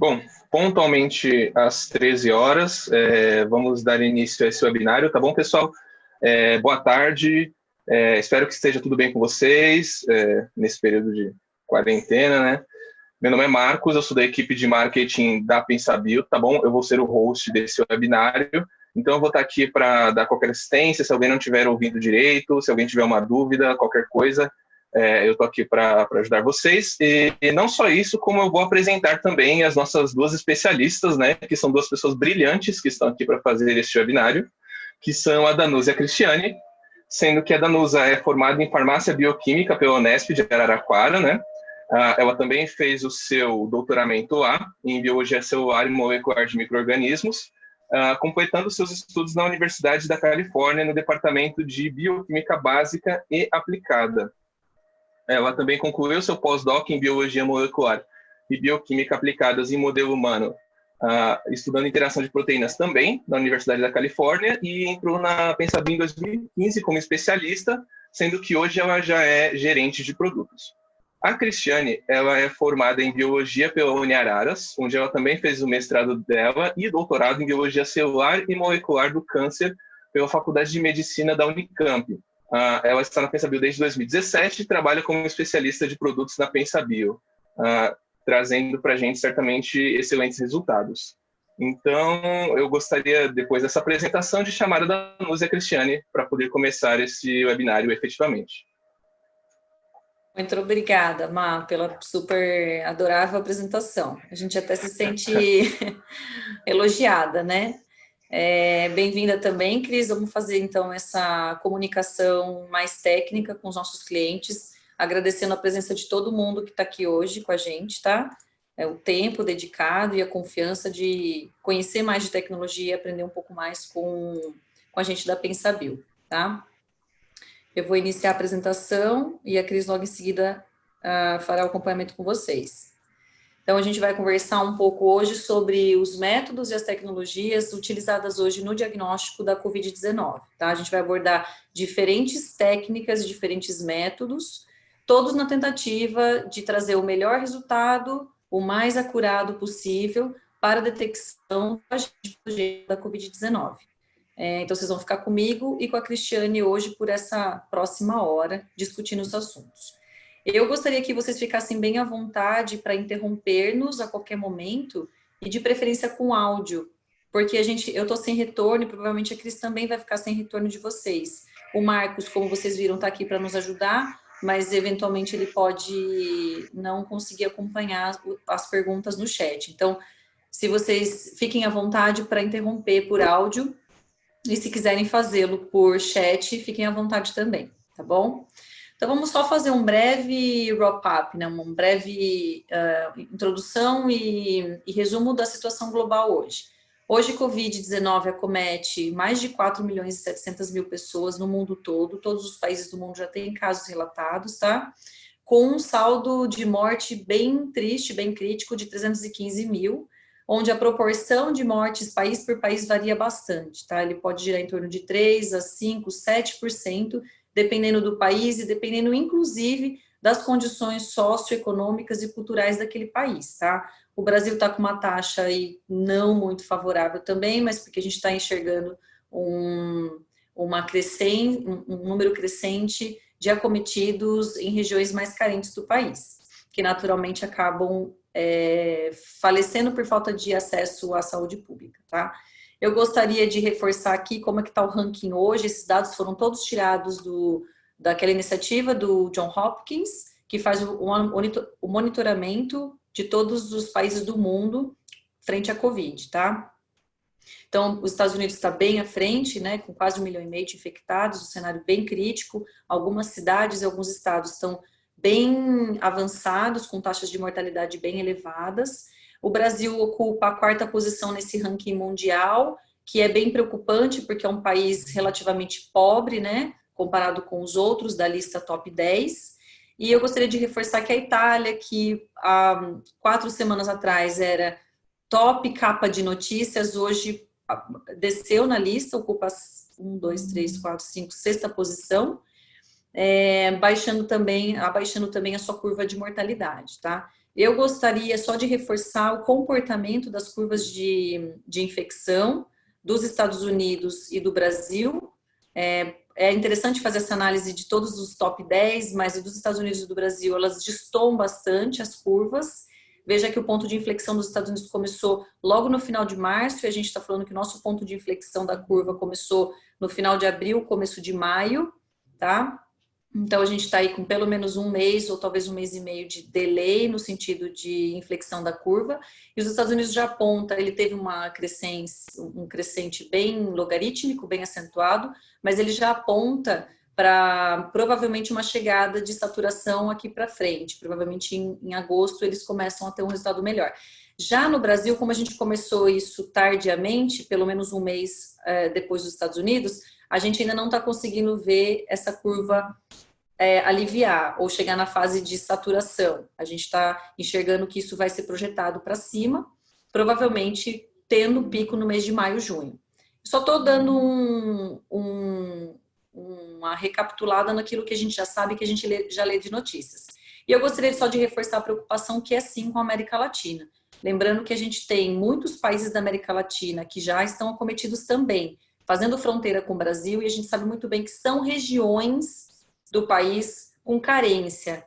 Bom, pontualmente às 13 horas, vamos dar início a esse webinário, tá bom, pessoal? Boa tarde, espero que esteja tudo bem com vocês, nesse período de quarentena, né? Meu nome é Marcos, eu sou da equipe de marketing da Pensabio, tá bom? Eu vou ser o host desse webinário, então eu vou estar aqui para dar qualquer assistência, se alguém não estiver ouvindo direito, se alguém tiver uma dúvida, qualquer coisa, eu estou aqui para ajudar vocês. E não só isso, como eu vou apresentar também as nossas duas especialistas, né, que são duas pessoas brilhantes que estão aqui para fazer este webinário, que são a Danusa e a Cristiane, sendo que a Danusa é formada em farmácia bioquímica pela Unesp de Araraquara, né? Ela também fez o seu doutoramento lá, em biologia celular e molecular de micro-organismos, completando seus estudos na Universidade da Califórnia, no departamento de bioquímica básica e aplicada. Ela também concluiu seu pós-doc em biologia molecular e bioquímica aplicadas em modelo humano, estudando interação de proteínas também na Universidade da Califórnia, e entrou na Pensabio em 2015 como especialista, sendo que hoje ela já é gerente de produtos. A Cristiane, ela é formada em biologia pela Uniararas, onde ela também fez o mestrado dela e doutorado em biologia celular e molecular do câncer pela Faculdade de Medicina da Unicamp. Ela está na Pensabio desde 2017 e trabalha como especialista de produtos na Pensabio, trazendo para a gente certamente excelentes resultados. Então, eu gostaria, depois dessa apresentação, de chamar a Danusa e a Cristiane para poder começar esse webinário efetivamente. Muito obrigada, Má, pela super adorável apresentação. A gente até se sente elogiada, né? Bem-vinda também, Cris. Vamos fazer, então, essa comunicação mais técnica com os nossos clientes, agradecendo a presença de todo mundo que está aqui hoje com a gente, tá? O tempo dedicado e a confiança de conhecer mais de tecnologia e aprender um pouco mais com a gente da Pensabio, tá? Eu vou iniciar a apresentação e a Cris logo em seguida fará o acompanhamento com vocês. Então, a gente vai conversar um pouco hoje sobre os métodos e as tecnologias utilizadas hoje no diagnóstico da Covid-19, tá? A gente vai abordar diferentes técnicas, diferentes métodos, todos na tentativa de trazer o melhor resultado, o mais acurado possível para a detecção da Covid-19. Então, vocês vão ficar comigo e com a Cristiane hoje por essa próxima hora, discutindo os assuntos. Eu gostaria que vocês ficassem bem à vontade para interromper-nos a qualquer momento, e de preferência com áudio, porque eu estou sem retorno e provavelmente a Cris também vai ficar sem retorno de vocês. O Marcos, como vocês viram, está aqui para nos ajudar, mas eventualmente ele pode não conseguir acompanhar as perguntas no chat. Então, se vocês fiquem à vontade para interromper por áudio, e se quiserem fazê-lo por chat, fiquem à vontade também, tá bom? Então, vamos só fazer um breve wrap-up, né? Uma breve introdução e resumo da situação global hoje. Hoje, Covid-19 acomete mais de 4 milhões e 700 mil pessoas no mundo todo, todos os países do mundo já têm casos relatados, tá? Com um saldo de morte bem triste, bem crítico, de 315 mil, onde a proporção de mortes país por país varia bastante, tá? Ele pode girar em torno de 3 a 5, 7%, dependendo do país e dependendo, inclusive, das condições socioeconômicas e culturais daquele país, tá? O Brasil está com uma taxa aí não muito favorável também, mas porque a gente está enxergando um número crescente de acometidos em regiões mais carentes do país, que naturalmente acabam falecendo por falta de acesso à saúde pública, tá? Eu gostaria de reforçar aqui como é que está o ranking hoje. Esses dados foram todos tirados daquela iniciativa do Johns Hopkins, que faz o monitoramento de todos os países do mundo frente à Covid, tá? Então, os Estados Unidos está bem à frente, né, com quase 1,5 milhão de infectados, um cenário bem crítico. Algumas cidades e alguns estados estão bem avançados, com taxas de mortalidade bem elevadas. O Brasil ocupa a 4ª posição nesse ranking mundial, que é bem preocupante, porque é um país relativamente pobre, né, comparado com os outros da lista top 10. E eu gostaria de reforçar que a Itália, que há 4 semanas atrás era top capa de notícias, hoje desceu na lista, ocupa 1, 2, 3, 4, 5, 6ª posição. abaixando também a sua curva de mortalidade, tá? Eu gostaria só de reforçar o comportamento das curvas de infecção dos Estados Unidos e do Brasil. É interessante fazer essa análise de todos os top 10, mas dos Estados Unidos e do Brasil, elas destoam bastante as curvas. Veja que o ponto de inflexão dos Estados Unidos começou logo no final de março, e a gente está falando que o nosso ponto de inflexão da curva começou no final de abril, começo de maio, tá? Então, a gente está aí com pelo menos um mês ou talvez um mês e meio de delay no sentido de inflexão da curva. E os Estados Unidos já aponta, ele teve um crescente bem logarítmico, bem acentuado, mas ele já aponta para provavelmente uma chegada de saturação aqui para frente. Provavelmente em agosto eles começam a ter um resultado melhor. Já no Brasil, como a gente começou isso tardiamente, pelo menos um mês depois dos Estados Unidos, a gente ainda não está conseguindo ver essa curva aliviar ou chegar na fase de saturação. A gente está enxergando que isso vai ser projetado para cima, provavelmente tendo pico no mês de maio, junho. Só estou dando uma recapitulada naquilo que a gente já sabe, que a gente já lê de notícias. E eu gostaria só de reforçar a preocupação que é sim com a América Latina. Lembrando que a gente tem muitos países da América Latina que já estão acometidos também, fazendo fronteira com o Brasil, e a gente sabe muito bem que são regiões do país com carência,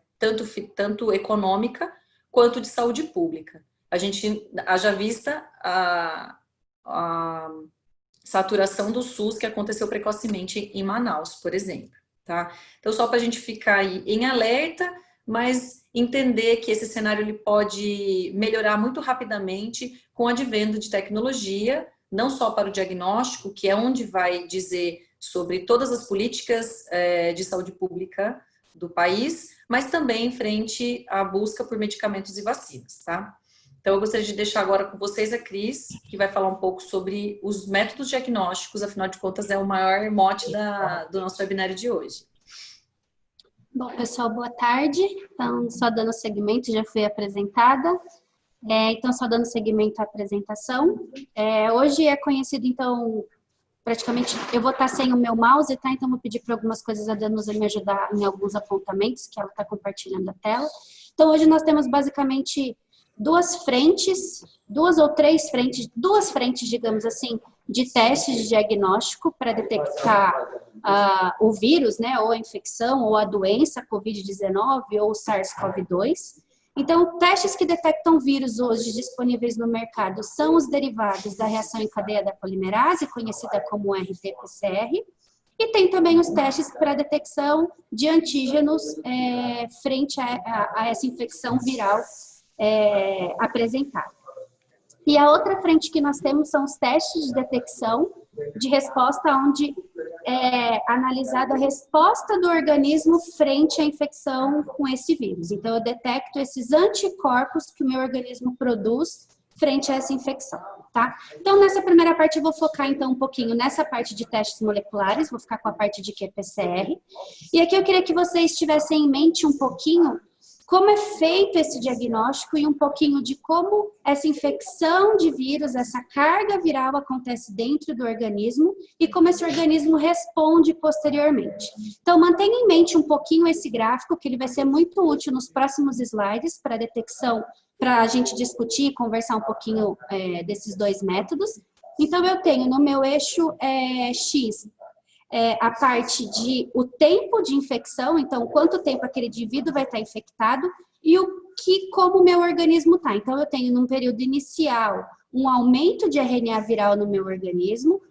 tanto econômica quanto de saúde pública. A gente, haja vista a saturação do SUS que aconteceu precocemente em Manaus, por exemplo, tá? Então, só para a gente ficar aí em alerta, mas entender que esse cenário ele pode melhorar muito rapidamente com o advento de tecnologia, não só para o diagnóstico, que é onde vai dizer sobre todas as políticas de saúde pública do país, mas também em frente à busca por medicamentos e vacinas, tá? Então, eu gostaria de deixar agora com vocês a Cris, que vai falar um pouco sobre os métodos diagnósticos, afinal de contas, é o maior mote do nosso webinário de hoje. Bom, pessoal, boa tarde. Então, só dando seguimento, já fui apresentada. Então, só dando seguimento à apresentação. Hoje é conhecido, então, praticamente, eu vou estar sem o meu mouse, tá? Então, vou pedir para algumas coisas a Danusa me ajudar em alguns apontamentos, que ela está compartilhando a tela. Então, hoje nós temos basicamente duas frentes, duas frentes, digamos assim, de testes de diagnóstico para detectar o vírus, né, ou a infecção, ou a doença Covid-19 ou SARS-CoV-2. Então, testes que detectam vírus hoje disponíveis no mercado são os derivados da reação em cadeia da polimerase, conhecida como RT-PCR, e tem também os testes para detecção de antígenos frente a essa infecção viral apresentada. E a outra frente que nós temos são os testes de detecção de resposta, onde é analisada a resposta do organismo frente à infecção com esse vírus. Então, eu detecto esses anticorpos que o meu organismo produz frente a essa infecção, tá? Então, nessa primeira parte, eu vou focar, então, um pouquinho nessa parte de testes moleculares, vou ficar com a parte de qPCR. E aqui eu queria que vocês tivessem em mente um pouquinho como é feito esse diagnóstico e um pouquinho de como essa infecção de vírus, essa carga viral acontece dentro do organismo e como esse organismo responde posteriormente. Então, mantenha em mente um pouquinho esse gráfico, que ele vai ser muito útil nos próximos slides para detecção, para a gente discutir e conversar um pouquinho desses dois métodos. Então, eu tenho no meu eixo X, a parte de o tempo de infecção, então quanto tempo aquele indivíduo vai estar infectado e como o meu organismo está. Então, eu tenho num período inicial um aumento de RNA viral no meu organismo,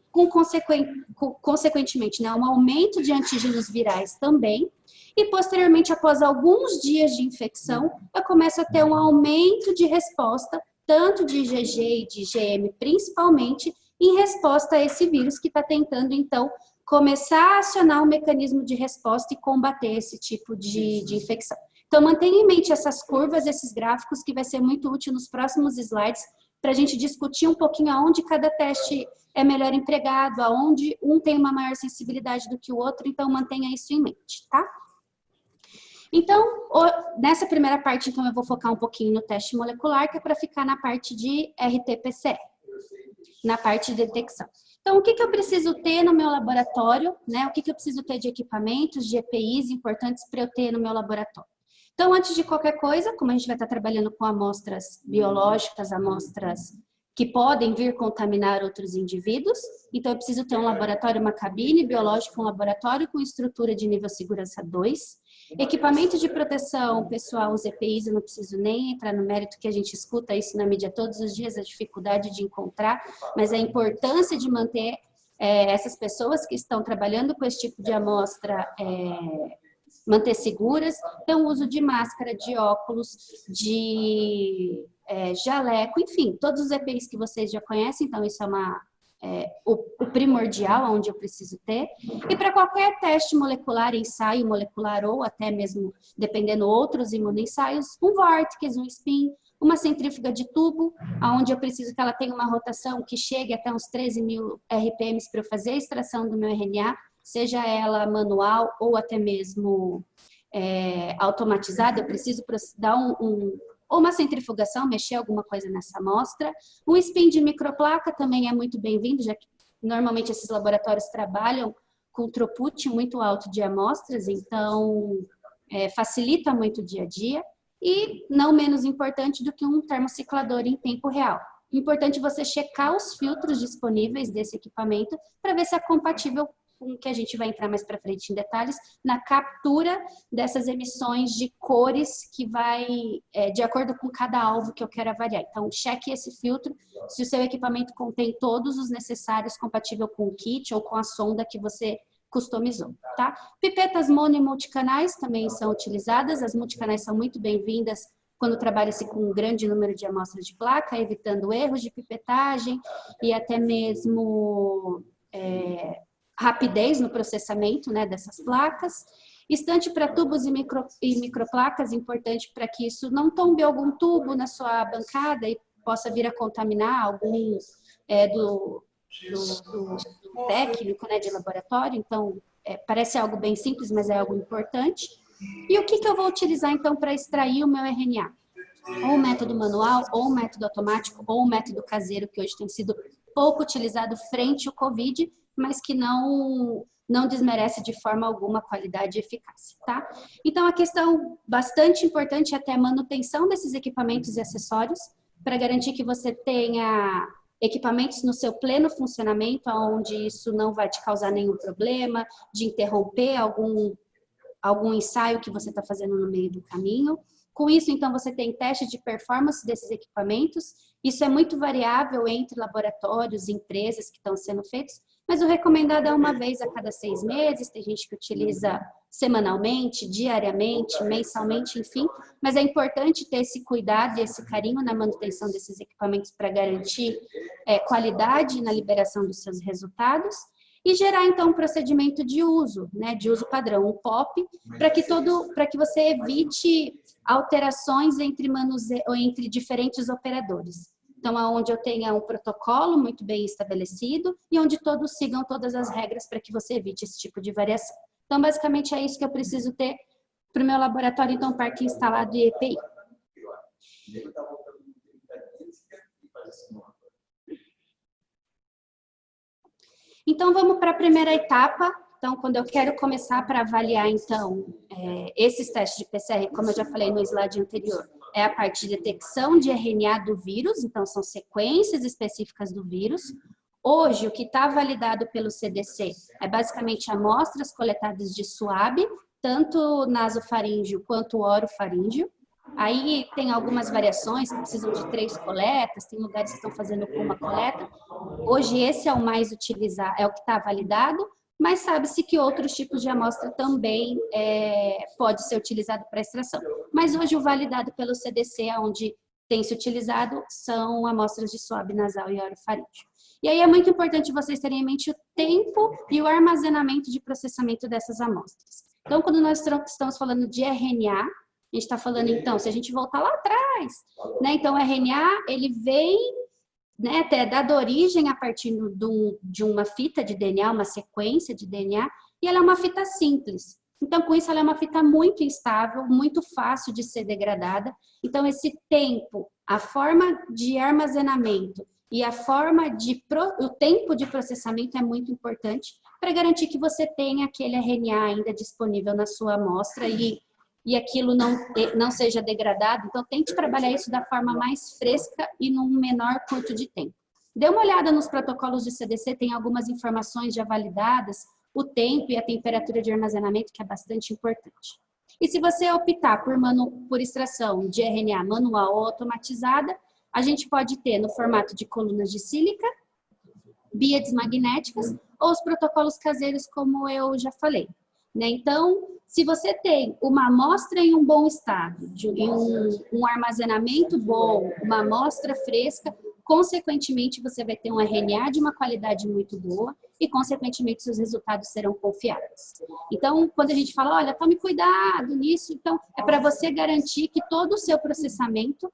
consequentemente, né, um aumento de antígenos virais também, e posteriormente, após alguns dias de infecção, eu começo a ter um aumento de resposta, tanto de IgG e de IgM, principalmente, em resposta a esse vírus que está tentando, então, começar a acionar um mecanismo de resposta e combater esse tipo de infecção. Então, mantenha em mente essas curvas, esses gráficos, que vai ser muito útil nos próximos slides, para a gente discutir um pouquinho aonde cada teste é melhor empregado, aonde um tem uma maior sensibilidade do que o outro, então mantenha isso em mente, tá? Então, nessa primeira parte, então, eu vou focar um pouquinho no teste molecular, que é para ficar na parte de RT-PCR, na parte de detecção. Então, o que eu preciso ter no meu laboratório, né? O que eu preciso ter de equipamentos, de EPIs importantes para eu ter no meu laboratório? Então, antes de qualquer coisa, como a gente vai estar trabalhando com amostras biológicas, amostras que podem vir contaminar outros indivíduos, então eu preciso ter um laboratório, uma cabine biológica, um laboratório com estrutura de nível segurança 2, equipamento de proteção pessoal, os EPIs, eu não preciso nem entrar no mérito que a gente escuta isso na mídia todos os dias, a dificuldade de encontrar, mas a importância de manter essas pessoas que estão trabalhando com esse tipo de amostra manter seguras, então uso de máscara, de óculos, de jaleco, enfim, todos os EPIs que vocês já conhecem, então isso é o primordial, onde eu preciso ter. E para qualquer teste molecular, ensaio molecular ou até mesmo, dependendo outros imunoensaios, um vórtice, um spin, uma centrífuga de tubo, onde eu preciso que ela tenha uma rotação que chegue até uns 13.000 RPMs para eu fazer a extração do meu RNA, seja ela manual ou até mesmo automatizada, eu preciso dar ou uma centrifugação, mexer alguma coisa nessa amostra. Um spin de microplaca também é muito bem-vindo, já que normalmente esses laboratórios trabalham com throughput muito alto de amostras, então facilita muito o dia a dia. E não menos importante do que um termociclador em tempo real. Importante você checar os filtros disponíveis desse equipamento para ver se é compatível com o que a gente vai entrar mais para frente em detalhes, na captura dessas emissões de cores que vai de acordo com cada alvo que eu quero avaliar. Então, cheque esse filtro, se o seu equipamento contém todos os necessários compatível com o kit ou com a sonda que você customizou, tá? Pipetas mono e multicanais também são utilizadas, as multicanais são muito bem-vindas quando trabalha-se com um grande número de amostras de placa, evitando erros de pipetagem e até mesmo rapidez no processamento, né, dessas placas. Estante para tubos e microplacas, importante para que isso não tombe algum tubo na sua bancada e possa vir a contaminar algum do técnico, né, de laboratório. Então, parece algo bem simples, mas é algo importante. E o que eu vou utilizar, então, para extrair o meu RNA? Ou um método manual, ou um método automático, ou um método caseiro, que hoje tem sido pouco utilizado frente ao COVID, mas que não desmerece de forma alguma a qualidade e eficácia, tá? Então, a questão bastante importante é até a manutenção desses equipamentos e acessórios, para garantir que você tenha equipamentos no seu pleno funcionamento, onde isso não vai te causar nenhum problema, de interromper algum ensaio que você está fazendo no meio do caminho. Com isso, então, você tem teste de performance desses equipamentos. Isso é muito variável entre laboratórios e empresas que estão sendo feitos, mas o recomendado é uma vez a cada 6 meses. Tem gente que utiliza semanalmente, diariamente, mensalmente, enfim. Mas é importante ter esse cuidado e esse carinho na manutenção desses equipamentos para garantir qualidade na liberação dos seus resultados. E gerar, então, um procedimento de uso, né, de uso padrão, um POP, para que você evite alterações entre diferentes operadores. Então, onde eu tenha um protocolo muito bem estabelecido e onde todos sigam todas as regras para que você evite esse tipo de variação. Então, basicamente, é isso que eu preciso ter para o meu laboratório, então, parque instalado e EPI. Então, vamos para a primeira etapa. Então, quando eu quero começar para avaliar, então, esses testes de PCR, como eu já falei no slide anterior, é a parte de detecção de RNA do vírus, então são sequências específicas do vírus. Hoje, o que está validado pelo CDC é basicamente amostras coletadas de SWAB, tanto nasofaríngeo quanto orofaríngeo. Aí tem algumas variações que precisam de 3 coletas, tem lugares que estão fazendo com uma coleta. Hoje esse é o mais utilizado, é o que está validado, mas sabe-se que outros tipos de amostra também pode ser utilizado para extração. Mas hoje o validado pelo CDC, onde tem se utilizado, são amostras de swab nasal e orofaríngeo. E aí é muito importante vocês terem em mente o tempo e o armazenamento de processamento dessas amostras. Então, quando nós estamos falando de RNA, a gente está falando, então, se a gente voltar lá atrás, né? Então, o RNA, ele vem, né, até dado origem a partir de uma fita de DNA, uma sequência de DNA, e ela é uma fita simples. Então, com isso, ela é uma fita muito instável, muito fácil de ser degradada. Então, esse tempo, a forma de armazenamento e o tempo de processamento é muito importante para garantir que você tenha aquele RNA ainda disponível na sua amostra e aquilo não seja degradado. Então, tente trabalhar isso da forma mais fresca e num menor curto de tempo. Dê uma olhada nos protocolos de CDC, tem algumas informações já validadas, o tempo e a temperatura de armazenamento, que é bastante importante. E se você optar por extração de RNA manual ou automatizada, a gente pode ter no formato de colunas de sílica, bíades magnéticas ou os protocolos caseiros, como eu já falei. Né? Então, se você tem uma amostra em um bom estado, um armazenamento bom, uma amostra fresca, consequentemente, você vai ter um RNA de uma qualidade muito boa e, consequentemente, seus resultados serão confiáveis. Então, quando a gente fala, olha, tome cuidado nisso, então, é para você garantir que todo o seu processamento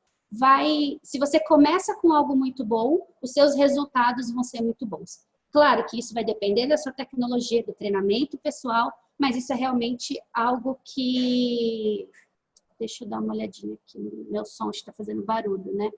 se você começa com algo muito bom, os seus resultados vão ser muito bons. Claro que isso vai depender da sua tecnologia, do treinamento pessoal, mas isso é realmente algo que... Deixa eu dar uma olhadinha aqui, meu som está fazendo barulho, né?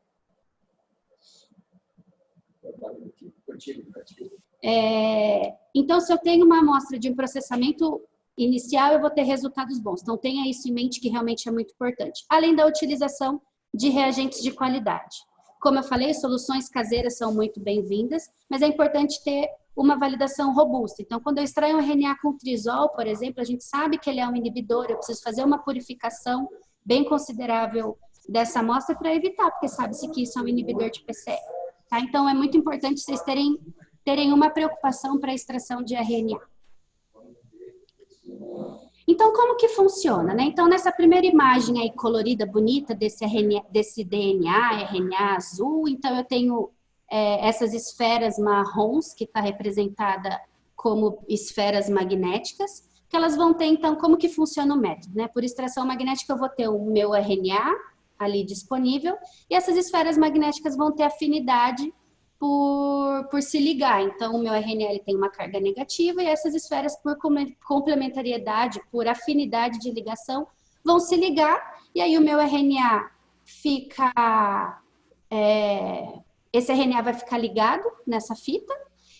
Então, se eu tenho uma amostra de um processamento inicial, eu vou ter resultados bons. Então, tenha isso em mente, que realmente é muito importante. Além da utilização de reagentes de qualidade. Como eu falei, soluções caseiras são muito bem-vindas, mas é importante ter uma validação robusta. Então, quando eu extraio um RNA com trisol, por exemplo, a gente sabe que ele é um inibidor, eu preciso fazer uma purificação bem considerável dessa amostra para evitar, porque sabe-se que isso é um inibidor de PCR. Tá? Então, é muito importante vocês terem uma preocupação para a extração de RNA. Então, como que funciona, né? Então, nessa primeira imagem aí colorida, bonita, desse DNA, RNA azul, então eu tenho essas esferas marrons, que está representada como esferas magnéticas, que elas vão ter, então, como que funciona o método, né? Por extração magnética, eu vou ter o meu RNA ali disponível, e essas esferas magnéticas vão ter afinidade por se ligar. Então, o meu RNA ele tem uma carga negativa e essas esferas, por complementariedade, por afinidade de ligação, vão se ligar e aí o meu RNA fica... esse RNA vai ficar ligado nessa fita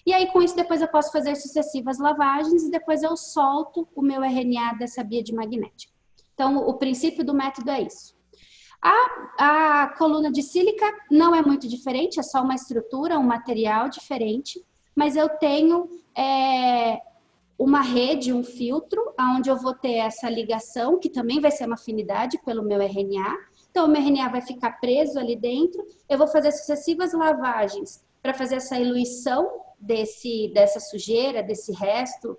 e aí com isso depois eu posso fazer sucessivas lavagens e depois eu solto o meu RNA dessa bíade magnética. Então, o princípio do método é isso. A coluna de sílica não é muito diferente, é só uma estrutura, um material diferente, mas eu tenho uma rede, um filtro, onde eu vou ter essa ligação, que também vai ser uma afinidade pelo meu RNA. Então, o meu RNA vai ficar preso ali dentro, eu vou fazer sucessivas lavagens para fazer essa eluição dessa sujeira, desse resto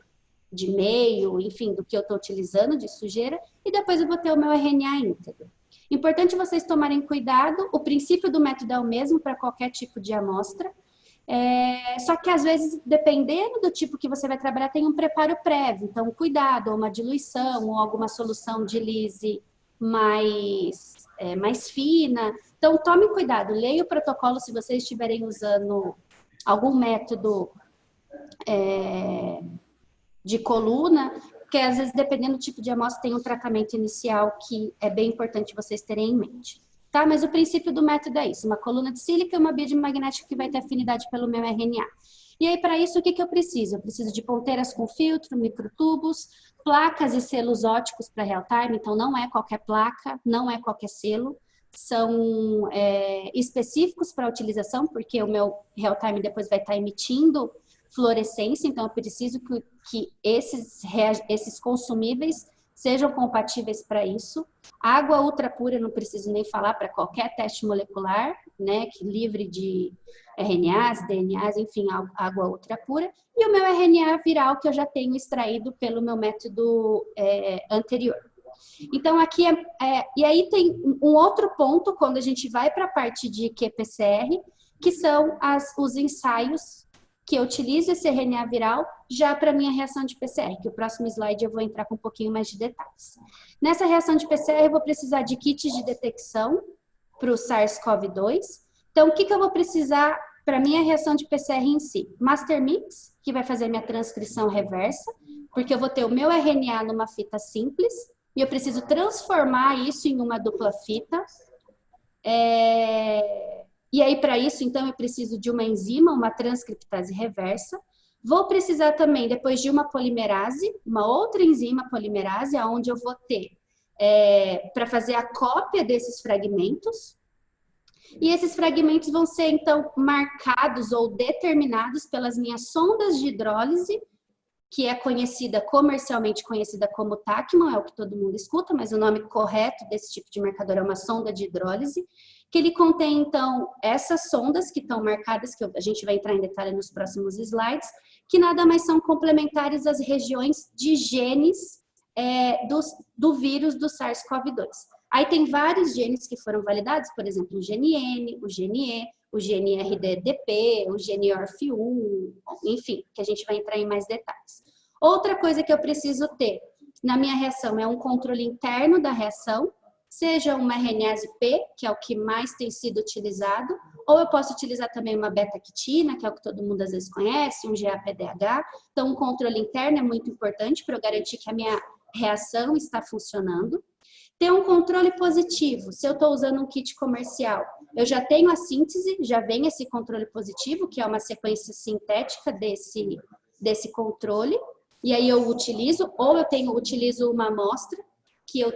de meio, enfim, do que eu estou utilizando de sujeira, e depois eu vou ter o meu RNA íntegro. Importante vocês tomarem cuidado, o princípio do método é o mesmo para qualquer tipo de amostra, só que às vezes, dependendo do tipo que você vai trabalhar, tem um preparo prévio, então cuidado, ou uma diluição, ou alguma solução de lise mais fina. Então tome cuidado, leia o protocolo se vocês estiverem usando algum método de coluna, porque às vezes, dependendo do tipo de amostra, tem um tratamento inicial que é bem importante vocês terem em mente. Tá? Mas o princípio do método é isso, uma coluna de sílica e uma bíade magnética que vai ter afinidade pelo meu RNA. E aí, para isso, o que eu preciso? Eu preciso de ponteiras com filtro, microtubos, placas e selos óticos para real-time, então não é qualquer placa, não é qualquer selo, são específicos para a utilização, porque o meu real-time depois vai estar emitindo fluorescência, então eu preciso que esses consumíveis sejam compatíveis para isso. Água ultra pura, não preciso nem falar, para qualquer teste molecular, né, que livre de RNAs, DNAs, enfim, água ultra pura. E o meu RNA viral que eu já tenho extraído pelo meu método anterior. Então, aqui e aí tem um outro ponto, quando a gente vai para a parte de qPCR, que são os ensaios que eu utilizo esse RNA viral já para minha reação de PCR, que o próximo slide eu vou entrar com um pouquinho mais de detalhes. Nessa reação de PCR, eu vou precisar de kits de detecção para o SARS-CoV-2. Então, o que eu vou precisar para minha reação de PCR em si? Master Mix, que vai fazer minha transcrição reversa, porque eu vou ter o meu RNA numa fita simples, e eu preciso transformar isso em uma dupla fita. E aí, para isso, então, eu preciso de uma enzima, uma transcriptase reversa. Vou precisar também, depois de uma polimerase, uma outra enzima polimerase, onde eu vou ter para fazer a cópia desses fragmentos. E esses fragmentos vão ser, então, marcados ou determinados pelas minhas sondas de hidrólise, que é comercialmente conhecida como Tachman, é o que todo mundo escuta, mas o nome correto desse tipo de marcador é uma sonda de hidrólise, que ele contém, então, essas sondas que estão marcadas, que a gente vai entrar em detalhe nos próximos slides, que nada mais são complementares às regiões de genes do vírus do SARS-CoV-2. Aí tem vários genes que foram validados, por exemplo, o gene N, o gene E, o gene RDDP, o gene ORF1, enfim, que a gente vai entrar em mais detalhes. Outra coisa que eu preciso ter na minha reação é um controle interno da reação, seja uma RNase P, que é o que mais tem sido utilizado, ou eu posso utilizar também uma beta-quitina, que é o que todo mundo às vezes conhece, um GAPDH. Então, um controle interno é muito importante para eu garantir que a minha reação está funcionando. Ter um controle positivo, se eu estou usando um kit comercial, eu já tenho a síntese, já vem esse controle positivo, que é uma sequência sintética desse controle, e aí eu utilizo, ou utilizo uma amostra, que eu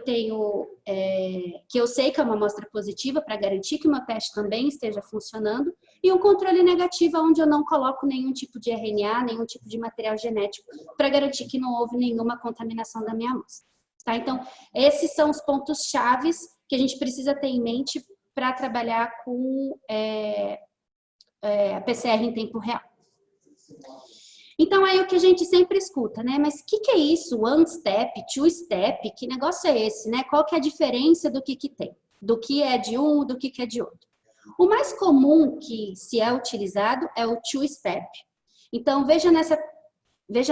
sei que é uma amostra positiva, para garantir que o meu teste também esteja funcionando, e um controle negativo, onde eu não coloco nenhum tipo de RNA, nenhum tipo de material genético, para garantir que não houve nenhuma contaminação da minha amostra. Tá? Então, esses são os pontos chaves que a gente precisa ter em mente para trabalhar com a PCR em tempo real. Então, aí o que a gente sempre escuta, né? Mas o que é isso? One step, two step? Que negócio é esse, né? Qual que é a diferença do que tem? Do que é de um, do que é de outro? O mais comum que se é utilizado é o two step. Então, veja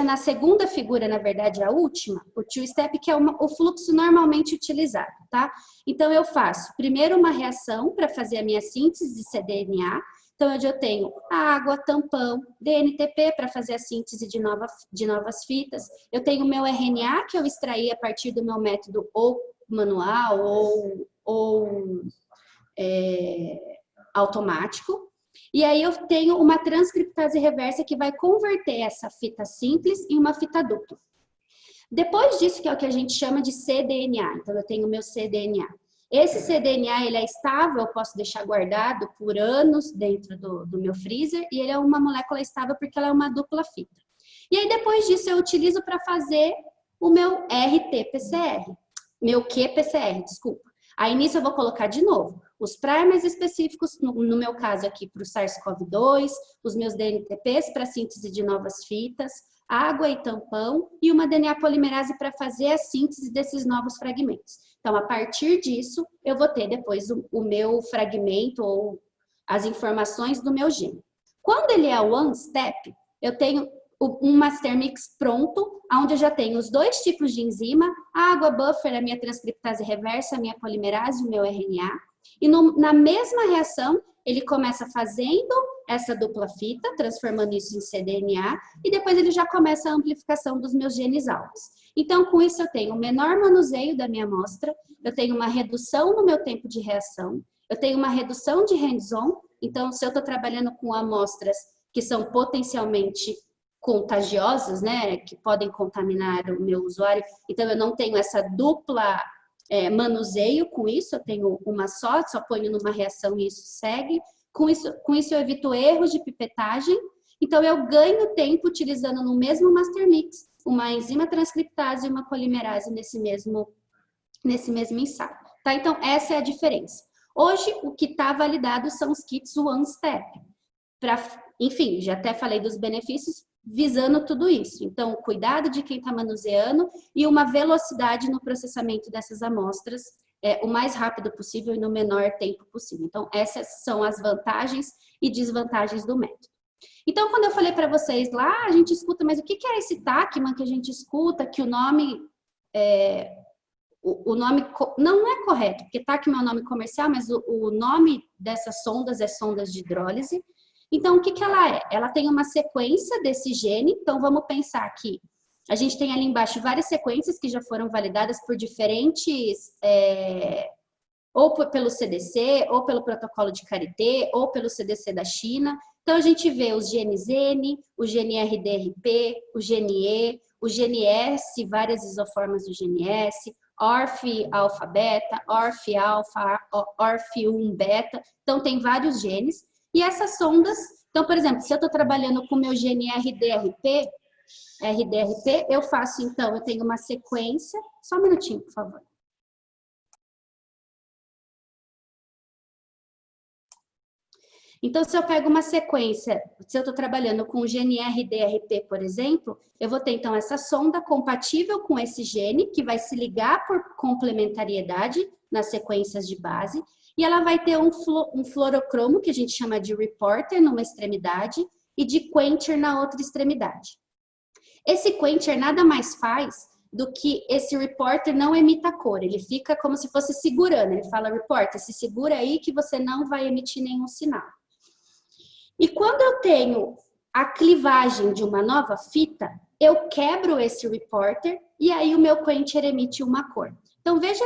na segunda figura, na verdade, a última, o two-step, que é o fluxo normalmente utilizado, tá? Então, eu faço primeiro uma reação para fazer a minha síntese de cDNA. Então, onde eu tenho água, tampão, DNTP para fazer a síntese de novas fitas. Eu tenho o meu RNA, que eu extraí a partir do meu método ou manual ou automático. E aí eu tenho uma transcriptase reversa que vai converter essa fita simples em uma fita dupla. Depois disso, que é o que a gente chama de cDNA. Então, eu tenho o meu cDNA. Esse cDNA, ele é estável, eu posso deixar guardado por anos dentro do meu freezer, e ele é uma molécula estável porque ela é uma dupla fita. E aí, depois disso, eu utilizo para fazer o meu RT-PCR. Meu qPCR, desculpa. Aí, nisso, eu vou colocar de novo os primers específicos, no meu caso aqui, para o SARS-CoV-2, os meus DNTPs para síntese de novas fitas, água e tampão, e uma DNA polimerase para fazer a síntese desses novos fragmentos. Então, a partir disso, eu vou ter depois o meu fragmento ou as informações do meu gene. Quando ele é one step, eu tenho um master mix pronto, onde eu já tenho os dois tipos de enzima, a água buffer, a minha transcriptase reversa, a minha polimerase, o meu RNA. E na mesma reação, ele começa fazendo essa dupla fita, transformando isso em cDNA, e depois ele já começa a amplificação dos meus genes alvos. Então, com isso, eu tenho o menor manuseio da minha amostra, eu tenho uma redução no meu tempo de reação, eu tenho uma redução de hands-on. Então, se eu estou trabalhando com amostras que são potencialmente contagiosas, né, que podem contaminar o meu usuário, então eu não tenho essa dupla manuseio com isso, eu tenho uma só ponho numa reação e isso segue. Com isso eu evito erros de pipetagem, então eu ganho tempo utilizando no mesmo master mix uma enzima transcriptase e uma polimerase nesse mesmo ensaio, tá? Então essa é a diferença. Hoje o que está validado são os kits one step, enfim, já até falei dos benefícios visando tudo isso. Então, o cuidado de quem está manuseando e uma velocidade no processamento dessas amostras o mais rápido possível e no menor tempo possível. Então, essas são as vantagens e desvantagens do método. Então, quando eu falei para vocês lá, a gente escuta, mas o que é esse Tachman que a gente escuta, que o nome não é correto, porque Tachman é um nome comercial, mas o nome dessas sondas é sondas de hidrólise. Então, o que ela é? Ela tem uma sequência desse gene, então vamos pensar que A gente tem ali embaixo várias sequências que já foram validadas por diferentes, ou pelo CDC, ou pelo protocolo de Charité, ou pelo CDC da China. Então, a gente vê os genes N, o gene RDRP, o gene E, o gene S, várias isoformas do gene S, ORF alfa beta, ORF alfa, ORF 1 beta. Então, tem vários genes. E essas sondas, então, por exemplo, se eu estou trabalhando com o meu gene RDRP, eu faço, então, eu tenho uma sequência. Só um minutinho, por favor. Então, se eu pego uma sequência, se eu estou trabalhando com o gene RDRP, por exemplo, eu vou ter, então, essa sonda compatível com esse gene, que vai se ligar por complementariedade nas sequências de base, e ela vai ter um fluorocromo, que a gente chama de reporter, numa extremidade, e de quencher na outra extremidade. Esse quencher nada mais faz do que esse reporter não emita cor, ele fica como se fosse segurando, ele fala, reporter, se segura aí que você não vai emitir nenhum sinal. E quando eu tenho a clivagem de uma nova fita, eu quebro esse reporter e aí o meu quencher emite uma cor. Então, veja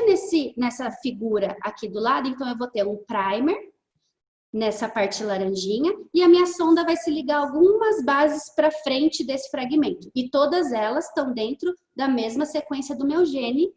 nessa figura aqui do lado, então eu vou ter um primer, nessa parte laranjinha, e a minha sonda vai se ligar algumas bases para frente desse fragmento. E todas elas estão dentro da mesma sequência do meu gene,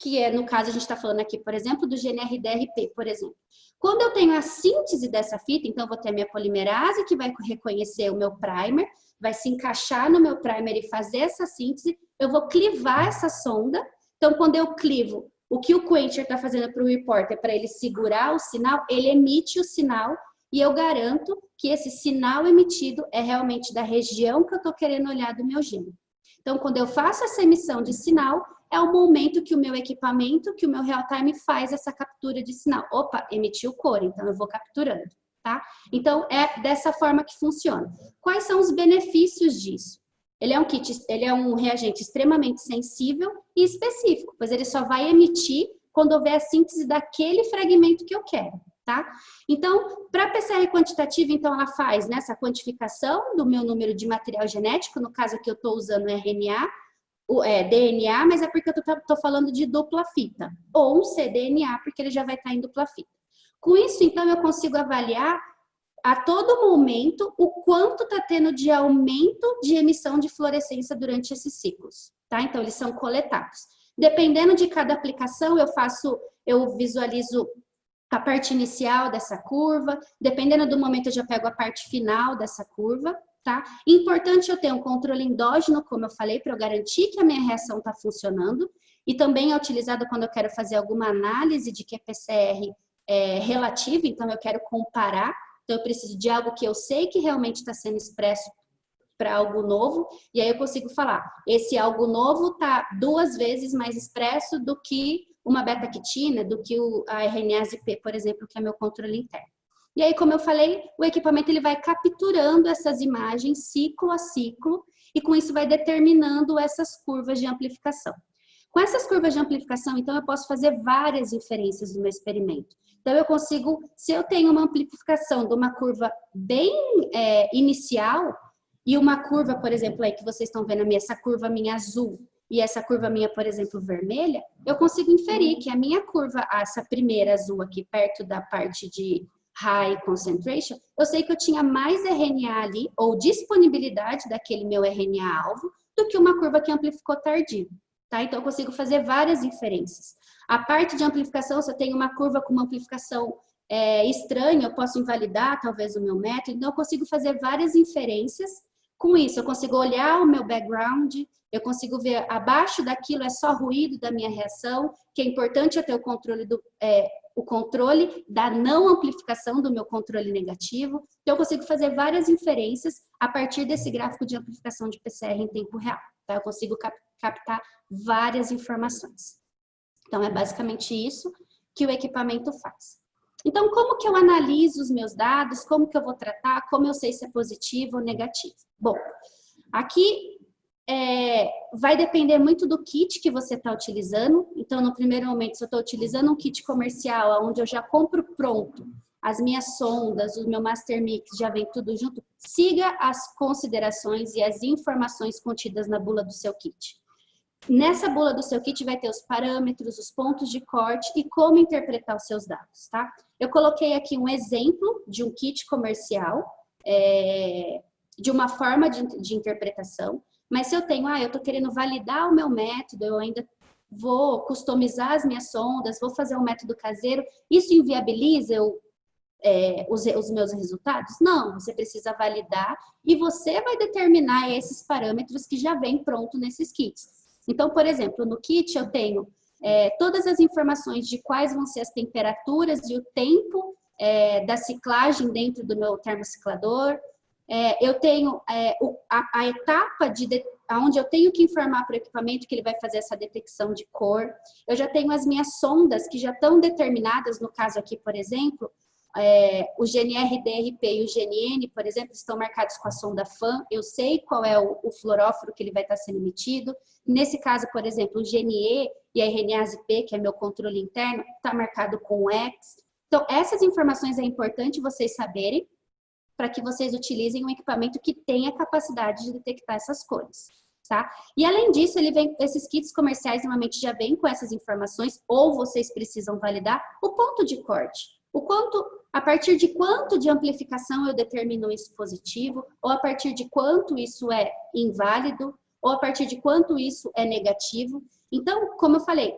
que é, no caso, a gente está falando aqui, por exemplo, do gene RDRP, por exemplo. Quando eu tenho a síntese dessa fita, então eu vou ter a minha polimerase, que vai reconhecer o meu primer, vai se encaixar no meu primer e fazer essa síntese, eu vou clivar essa sonda. Então, quando eu clivo, o que o quencher está fazendo para o reporter, para ele segurar o sinal, ele emite o sinal e eu garanto que esse sinal emitido é realmente da região que eu estou querendo olhar do meu gene. Então, quando eu faço essa emissão de sinal, é o momento que o meu equipamento, que o meu real-time faz essa captura de sinal. Opa, emitiu cor, então eu vou capturando, tá? Então, é dessa forma que funciona. Quais são os benefícios disso? Ele é um reagente extremamente sensível e específico, pois ele só vai emitir quando houver a síntese daquele fragmento que eu quero, tá? Então, para PCR quantitativa, então ela faz nessa quantificação do meu número de material genético, no caso aqui eu estou usando RNA, DNA, mas é porque eu estou falando de dupla fita, ou um cDNA, porque ele já vai estar em dupla fita. Com isso, então, eu consigo avaliar a todo momento o quanto está tendo de aumento de emissão de fluorescência durante esses ciclos, tá? Então, eles são coletados. Dependendo de cada aplicação, eu visualizo a parte inicial dessa curva, dependendo do momento eu já pego a parte final dessa curva, tá? Importante eu ter um controle endógeno, como eu falei, para eu garantir que a minha reação está funcionando, e também é utilizado quando eu quero fazer alguma análise de QPCR relativa, então eu quero comparar. Então, eu preciso de algo que eu sei que realmente está sendo expresso para algo novo, e aí eu consigo falar, esse algo novo está 2 vezes mais expresso do que uma beta-quitina, do que a RNase P, por exemplo, que é meu controle interno. E aí, como eu falei, o equipamento ele vai capturando essas imagens ciclo a ciclo, e com isso vai determinando essas curvas de amplificação. Com essas curvas de amplificação, então, eu posso fazer várias inferências no meu experimento. Então, eu consigo, se eu tenho uma amplificação de uma curva bem inicial, e uma curva, por exemplo, aí que vocês estão vendo a minha, essa curva minha azul, e essa curva minha, por exemplo, vermelha, eu consigo inferir que a minha curva, essa primeira azul aqui, perto da parte de high concentration, eu sei que eu tinha mais RNA ali, ou disponibilidade daquele meu RNA-alvo, do que uma curva que amplificou tardio. Tá? Então, eu consigo fazer várias inferências. A parte de amplificação, se eu tenho uma curva com uma amplificação estranha, eu posso invalidar talvez o meu método, então eu consigo fazer várias inferências. Com isso, eu consigo olhar o meu background, eu consigo ver abaixo daquilo é só ruído da minha reação, que é importante eu ter o controle da não amplificação do meu controle negativo. Então, eu consigo fazer várias inferências a partir desse gráfico de amplificação de PCR em tempo real. Tá? Eu consigo captar várias informações. Então, é basicamente isso que o equipamento faz. Então, como que eu analiso os meus dados? Como que eu vou tratar? Como eu sei se é positivo ou negativo? Bom, aqui vai depender muito do kit que você está utilizando. Então, no primeiro momento, se eu estou utilizando um kit comercial, onde eu já compro pronto, as minhas sondas, o meu Master Mix já vem tudo junto, siga as considerações e as informações contidas na bula do seu kit. Nessa bula do seu kit vai ter os parâmetros, os pontos de corte e como interpretar os seus dados, tá? Eu coloquei aqui um exemplo de um kit comercial, de uma forma de interpretação, mas se eu tenho, eu tô querendo validar o meu método, eu ainda vou customizar as minhas sondas, vou fazer um método caseiro, isso inviabiliza os meus resultados? Não, você precisa validar e você vai determinar esses parâmetros que já vem pronto nesses kits. Então, por exemplo, no kit eu tenho todas as informações de quais vão ser as temperaturas e o tempo da ciclagem dentro do meu termociclador. Eu tenho a etapa onde eu tenho que informar para o equipamento que ele vai fazer essa detecção de cor. Eu já tenho as minhas sondas que já estão determinadas, no caso aqui, por exemplo, o GNR, DRP e o GNN, por exemplo, estão marcados com a sonda FAN. Eu sei qual é o fluoróforo que ele vai estar sendo emitido. Nesse caso, por exemplo, o GNE e a RNase-P, que é meu controle interno, está marcado com o X. Então, essas informações é importante vocês saberem para que vocês utilizem um equipamento que tenha capacidade de detectar essas cores, tá? E além disso, esses kits comerciais normalmente já vêm com essas informações, ou vocês precisam validar o ponto de corte. A partir de quanto de amplificação eu determino isso positivo, ou a partir de quanto isso é inválido, ou a partir de quanto isso é negativo. Então, como eu falei,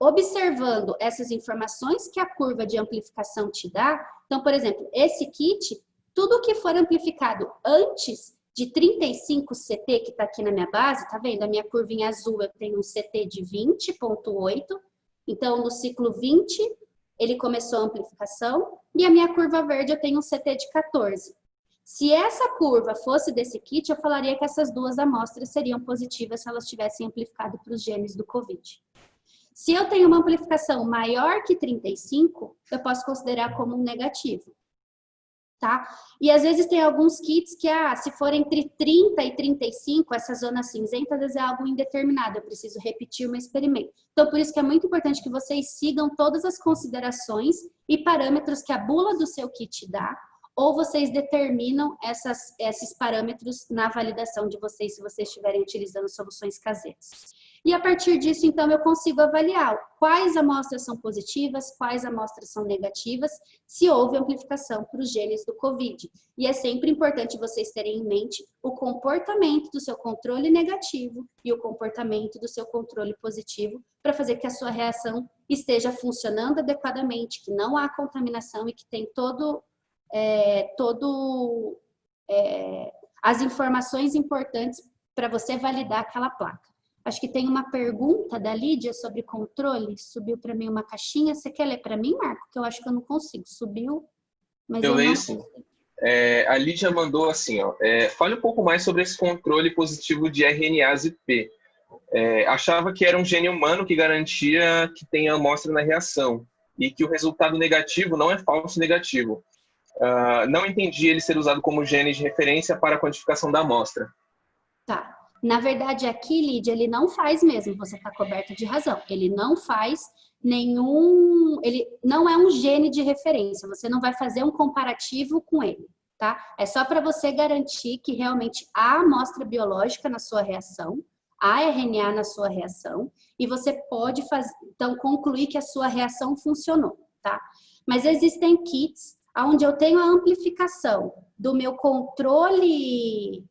observando essas informações que a curva de amplificação te dá, então, por exemplo, esse kit, tudo que for amplificado antes de 35 CT, que está aqui na minha base, tá vendo? A minha curvinha azul, eu tenho um CT de 20,8, então no ciclo 20, ele começou a amplificação, e a minha curva verde eu tenho um CT de 14. Se essa curva fosse desse kit, eu falaria que essas duas amostras seriam positivas se elas tivessem amplificado para os genes do COVID. Se eu tenho uma amplificação maior que 35, eu posso considerar como um negativo, tá? E às vezes tem alguns kits que, se for entre 30 e 35, essa zona cinzenta, às vezes é algo indeterminado, eu preciso repetir o meu experimento. Então, por isso que é muito importante que vocês sigam todas as considerações e parâmetros que a bula do seu kit dá, ou vocês determinam esses parâmetros na validação de vocês, se vocês estiverem utilizando soluções caseiras. E a partir disso, então, eu consigo avaliar quais amostras são positivas, quais amostras são negativas, se houve amplificação para os genes do COVID. E é sempre importante vocês terem em mente o comportamento do seu controle negativo e o comportamento do seu controle positivo, para fazer que a sua reação esteja funcionando adequadamente, que não há contaminação e que tem as informações importantes para você validar aquela placa. Acho que tem uma pergunta da Lídia sobre controle. Subiu para mim uma caixinha. Você quer ler para mim, Marco? Que eu acho que eu não consigo. Subiu, mas eu leio não sim. A Lídia mandou assim, fale um pouco mais sobre esse controle positivo de RNase-P. Achava que era um gene humano que garantia que tenha amostra na reação e que o resultado negativo não é falso negativo. Não entendi ele ser usado como gene de referência para a quantificação da amostra. Tá. Na verdade, aqui, Lídia, ele não faz mesmo, você está coberta de razão. Ele não faz ele não é um gene de referência, você não vai fazer um comparativo com ele, tá? É só para você garantir que realmente há amostra biológica na sua reação, há RNA na sua reação, e você pode então concluir que a sua reação funcionou, tá? Mas existem kits onde eu tenho a amplificação do meu controle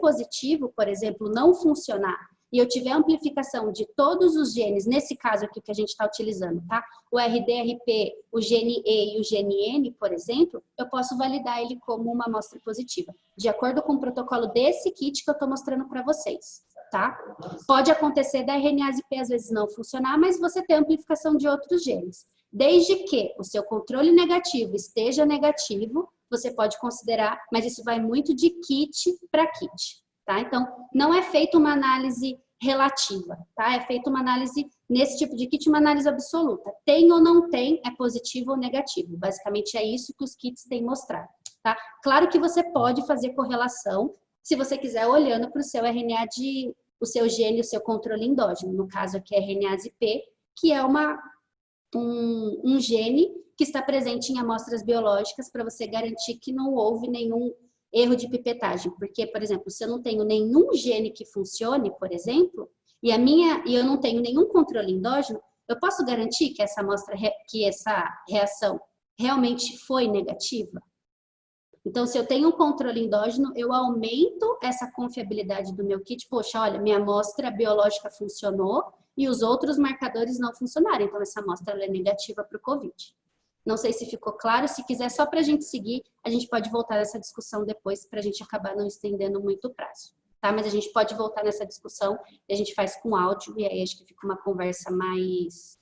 positivo, por exemplo, não funcionar, e eu tiver amplificação de todos os genes, nesse caso aqui que a gente está utilizando, tá? O RDRP, o GNE e o GNN, por exemplo, eu posso validar ele como uma amostra positiva, de acordo com o protocolo desse kit que eu estou mostrando para vocês, tá? Pode acontecer da RNase-P às vezes não funcionar, mas você tem amplificação de outros genes. Desde que o seu controle negativo esteja negativo, você pode considerar, mas isso vai muito de kit para kit, tá? Então, não é feita uma análise relativa, tá? É feita uma análise, nesse tipo de kit, uma análise absoluta. Tem ou não tem, é positivo ou negativo. Basicamente, é isso que os kits têm mostrado, tá? Claro que você pode fazer correlação, se você quiser, olhando para o seu RNA o seu gene, o seu controle endógeno. No caso aqui é RNase-P, que é um gene que está presente em amostras biológicas para você garantir que não houve nenhum erro de pipetagem. Porque, por exemplo, se eu não tenho nenhum gene que funcione, por exemplo, e eu não tenho nenhum controle endógeno, eu posso garantir que essa reação realmente foi negativa? Então, se eu tenho um controle endógeno, eu aumento essa confiabilidade do meu kit. Poxa, olha, minha amostra biológica funcionou e os outros marcadores não funcionaram. Então, essa amostra é negativa para o COVID. Não sei se ficou claro. Se quiser, só para a gente seguir, a gente pode voltar nessa discussão depois, para a gente acabar não estendendo muito o prazo. Tá? Mas a gente pode voltar nessa discussão e a gente faz com áudio, e aí acho que fica uma conversa mais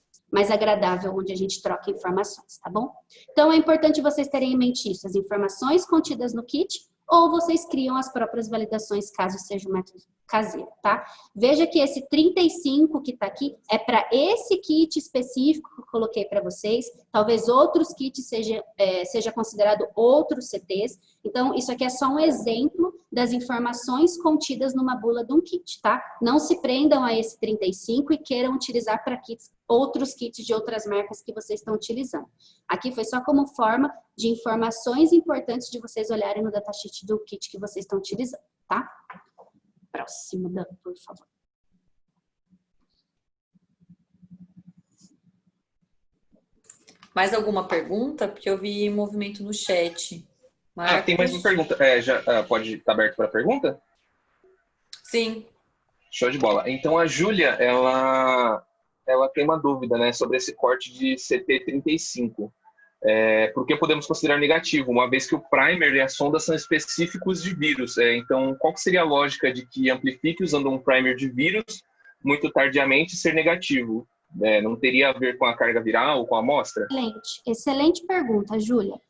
agradável, onde a gente troca informações, tá bom? Então, é importante vocês terem em mente isso, as informações contidas no kit, ou vocês criam as próprias validações, caso seja um método caseiro, tá? Veja que esse 35 que tá aqui é para esse kit específico que eu coloquei para vocês, talvez outros kits seja considerado outros CTs, então isso aqui é só um exemplo das informações contidas numa bula de um kit, tá? Não se prendam a esse 35 e queiram utilizar para outros kits de outras marcas que vocês estão utilizando. Aqui foi só como forma de informações importantes de vocês olharem no datasheet do kit que vocês estão utilizando, tá? Próximo, Dan, por favor. Mais alguma pergunta? Porque eu vi movimento no chat. Marcos? Tem mais uma pergunta. Pode estar aberto para pergunta? Sim. Show de bola. Então, a Júlia, ela tem uma dúvida, né, sobre esse corte de CT35. Por que podemos considerar negativo, uma vez que o primer e a sonda são específicos de vírus? Então, qual que seria a lógica de que amplifique usando um primer de vírus muito tardiamente ser negativo? Não teria a ver com a carga viral ou com a amostra? Excelente pergunta, Júlia.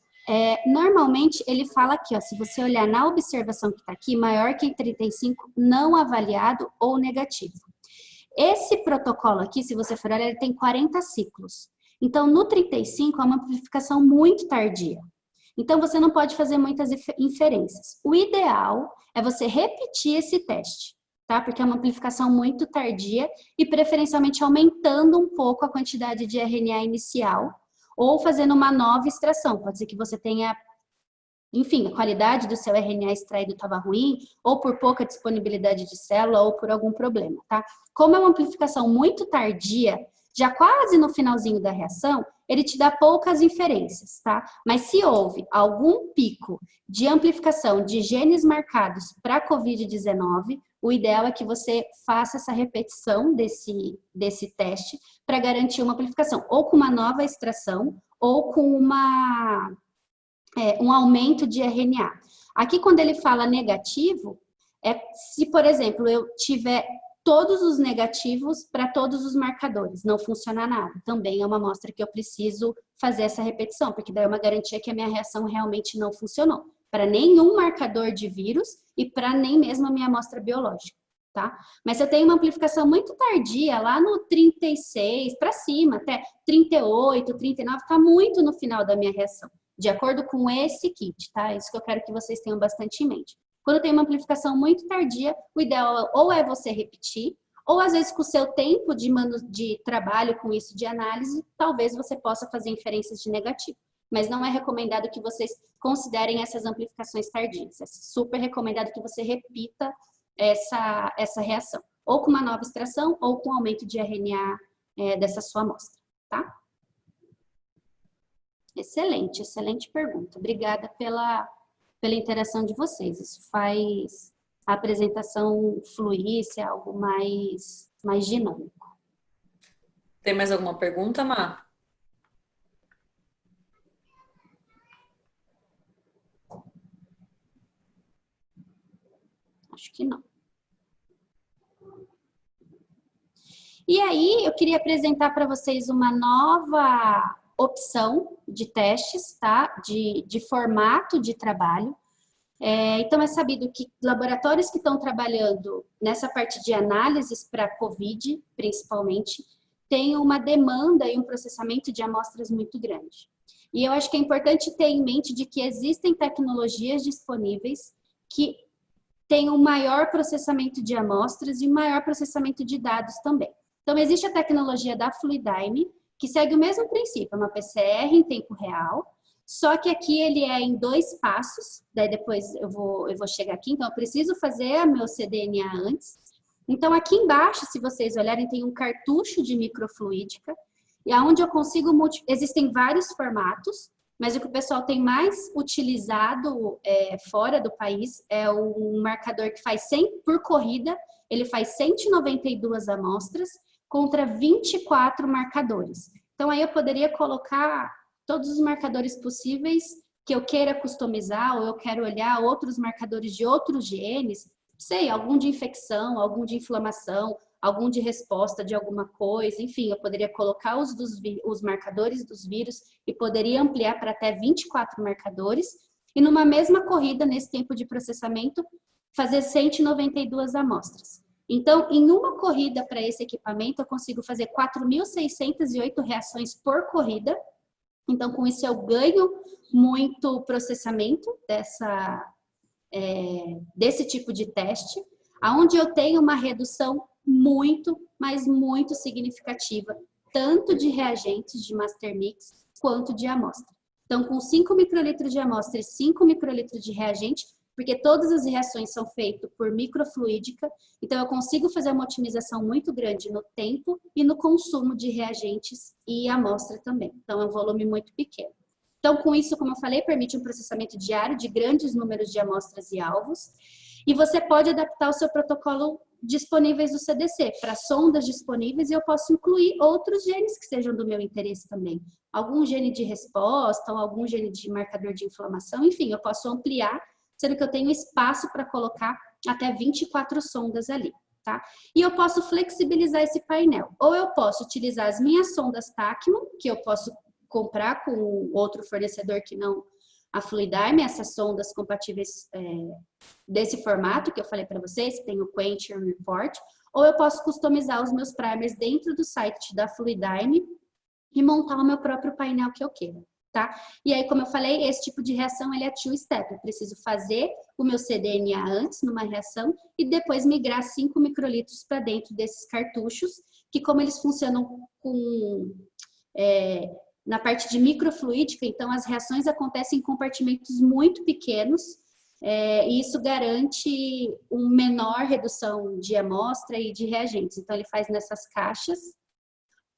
Normalmente, ele fala aqui, ó, se você olhar na observação que está aqui, maior que 35, não avaliado ou negativo. Esse protocolo aqui, se você for olhar, ele tem 40 ciclos. Então, no 35, é uma amplificação muito tardia. Então, você não pode fazer muitas inferências. O ideal é você repetir esse teste, tá? Porque é uma amplificação muito tardia e, preferencialmente, aumentando um pouco a quantidade de RNA inicial ou fazendo uma nova extração. Pode ser que você tenha, enfim, a qualidade do seu RNA extraído estava ruim, ou por pouca disponibilidade de célula, ou por algum problema, tá? Como é uma amplificação muito tardia, já quase no finalzinho da reação, ele te dá poucas inferências, tá? Mas se houve algum pico de amplificação de genes marcados para COVID-19, o ideal é que você faça essa repetição desse teste para garantir uma amplificação, ou com uma nova extração, ou com um aumento de RNA. Aqui, quando ele fala negativo, se, por exemplo, eu tiver todos os negativos para todos os marcadores, não funcionar nada. Também é uma amostra que eu preciso fazer essa repetição, porque daí é uma garantia que a minha reação realmente não funcionou. Para nenhum marcador de vírus e para nem mesmo a minha amostra biológica, tá? Mas se eu tenho uma amplificação muito tardia, lá no 36 para cima, até 38, 39, está muito no final da minha reação, de acordo com esse kit, tá? Isso que eu quero que vocês tenham bastante em mente. Quando tem uma amplificação muito tardia, o ideal ou é você repetir, ou às vezes com o seu tempo de trabalho com isso de análise, talvez você possa fazer inferências de negativo. Mas não é recomendado que vocês considerem essas amplificações tardias. É super recomendado que você repita essa reação, ou com uma nova extração, ou com aumento de RNA dessa sua amostra, tá? Excelente, excelente pergunta. Obrigada pela interação de vocês. Isso faz a apresentação fluir, ser algo mais dinâmico. Tem mais alguma pergunta, Má? Acho que não. E aí, eu queria apresentar para vocês uma nova opção de testes, tá? De formato de trabalho. Então, é sabido que laboratórios que estão trabalhando nessa parte de análises para COVID, principalmente, têm uma demanda e um processamento de amostras muito grande. E eu acho que é importante ter em mente de que existem tecnologias disponíveis que têm um maior processamento de amostras e um maior processamento de dados também. Então, existe a tecnologia da Fluidigm, que segue o mesmo princípio, é uma PCR em tempo real, só que aqui ele é em 2 passos, daí depois eu vou chegar aqui, então eu preciso fazer meu cDNA antes. Então aqui embaixo, se vocês olharem, tem um cartucho de microfluídica, e aonde eu consigo, existem vários formatos, mas o que o pessoal tem mais utilizado fora do país é um marcador que faz 100 por corrida, ele faz 192 amostras contra 24 marcadores. Então aí eu poderia colocar todos os marcadores possíveis que eu queira customizar, ou eu quero olhar outros marcadores de outros genes, sei, algum de infecção, algum de inflamação, algum de resposta de alguma coisa, enfim, eu poderia colocar os marcadores dos vírus e poderia ampliar para até 24 marcadores, e numa mesma corrida, nesse tempo de processamento, fazer 192 amostras. Então, em uma corrida para esse equipamento, eu consigo fazer 4.608 reações por corrida. Então, com isso, eu ganho muito processamento desse tipo de teste, onde eu tenho uma redução muito, mas muito significativa, tanto de reagentes de Master Mix, quanto de amostra. Então, com 5 microlitros de amostra e 5 microlitros de reagente, porque todas as reações são feitas por microfluídica, então eu consigo fazer uma otimização muito grande no tempo e no consumo de reagentes e amostra também. Então, é um volume muito pequeno. Então, com isso, como eu falei, permite um processamento diário de grandes números de amostras e alvos, e você pode adaptar o seu protocolo disponíveis do CDC para sondas disponíveis, e eu posso incluir outros genes que sejam do meu interesse também. Algum gene de resposta, ou algum gene de marcador de inflamação, enfim, eu posso ampliar, sendo que eu tenho espaço para colocar até 24 sondas ali, tá? E eu posso flexibilizar esse painel. Ou eu posso utilizar as minhas sondas Tacmo, que eu posso comprar com outro fornecedor que não a Fluidigm, essas sondas compatíveis desse formato que eu falei para vocês, tem o Quench e o Report, ou eu posso customizar os meus primers dentro do site da Fluidigm e montar o meu próprio painel que eu queira, tá? E aí, como eu falei, esse tipo de reação ele é two-step, eu preciso fazer o meu cDNA antes numa reação e depois migrar 5 microlitros para dentro desses cartuchos, que como eles funcionam com na parte de microfluídica, então as reações acontecem em compartimentos muito pequenos, e isso garante uma menor redução de amostra e de reagentes. Então ele faz nessas caixas.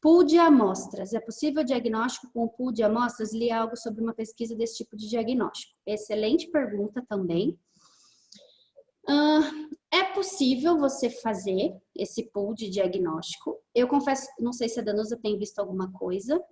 Pool de amostras. É possível diagnóstico com pool de amostras? Li algo sobre uma pesquisa desse tipo de diagnóstico. Excelente pergunta também. É possível você fazer esse pool de diagnóstico. Eu confesso, não sei se a Danusa tem visto alguma coisa.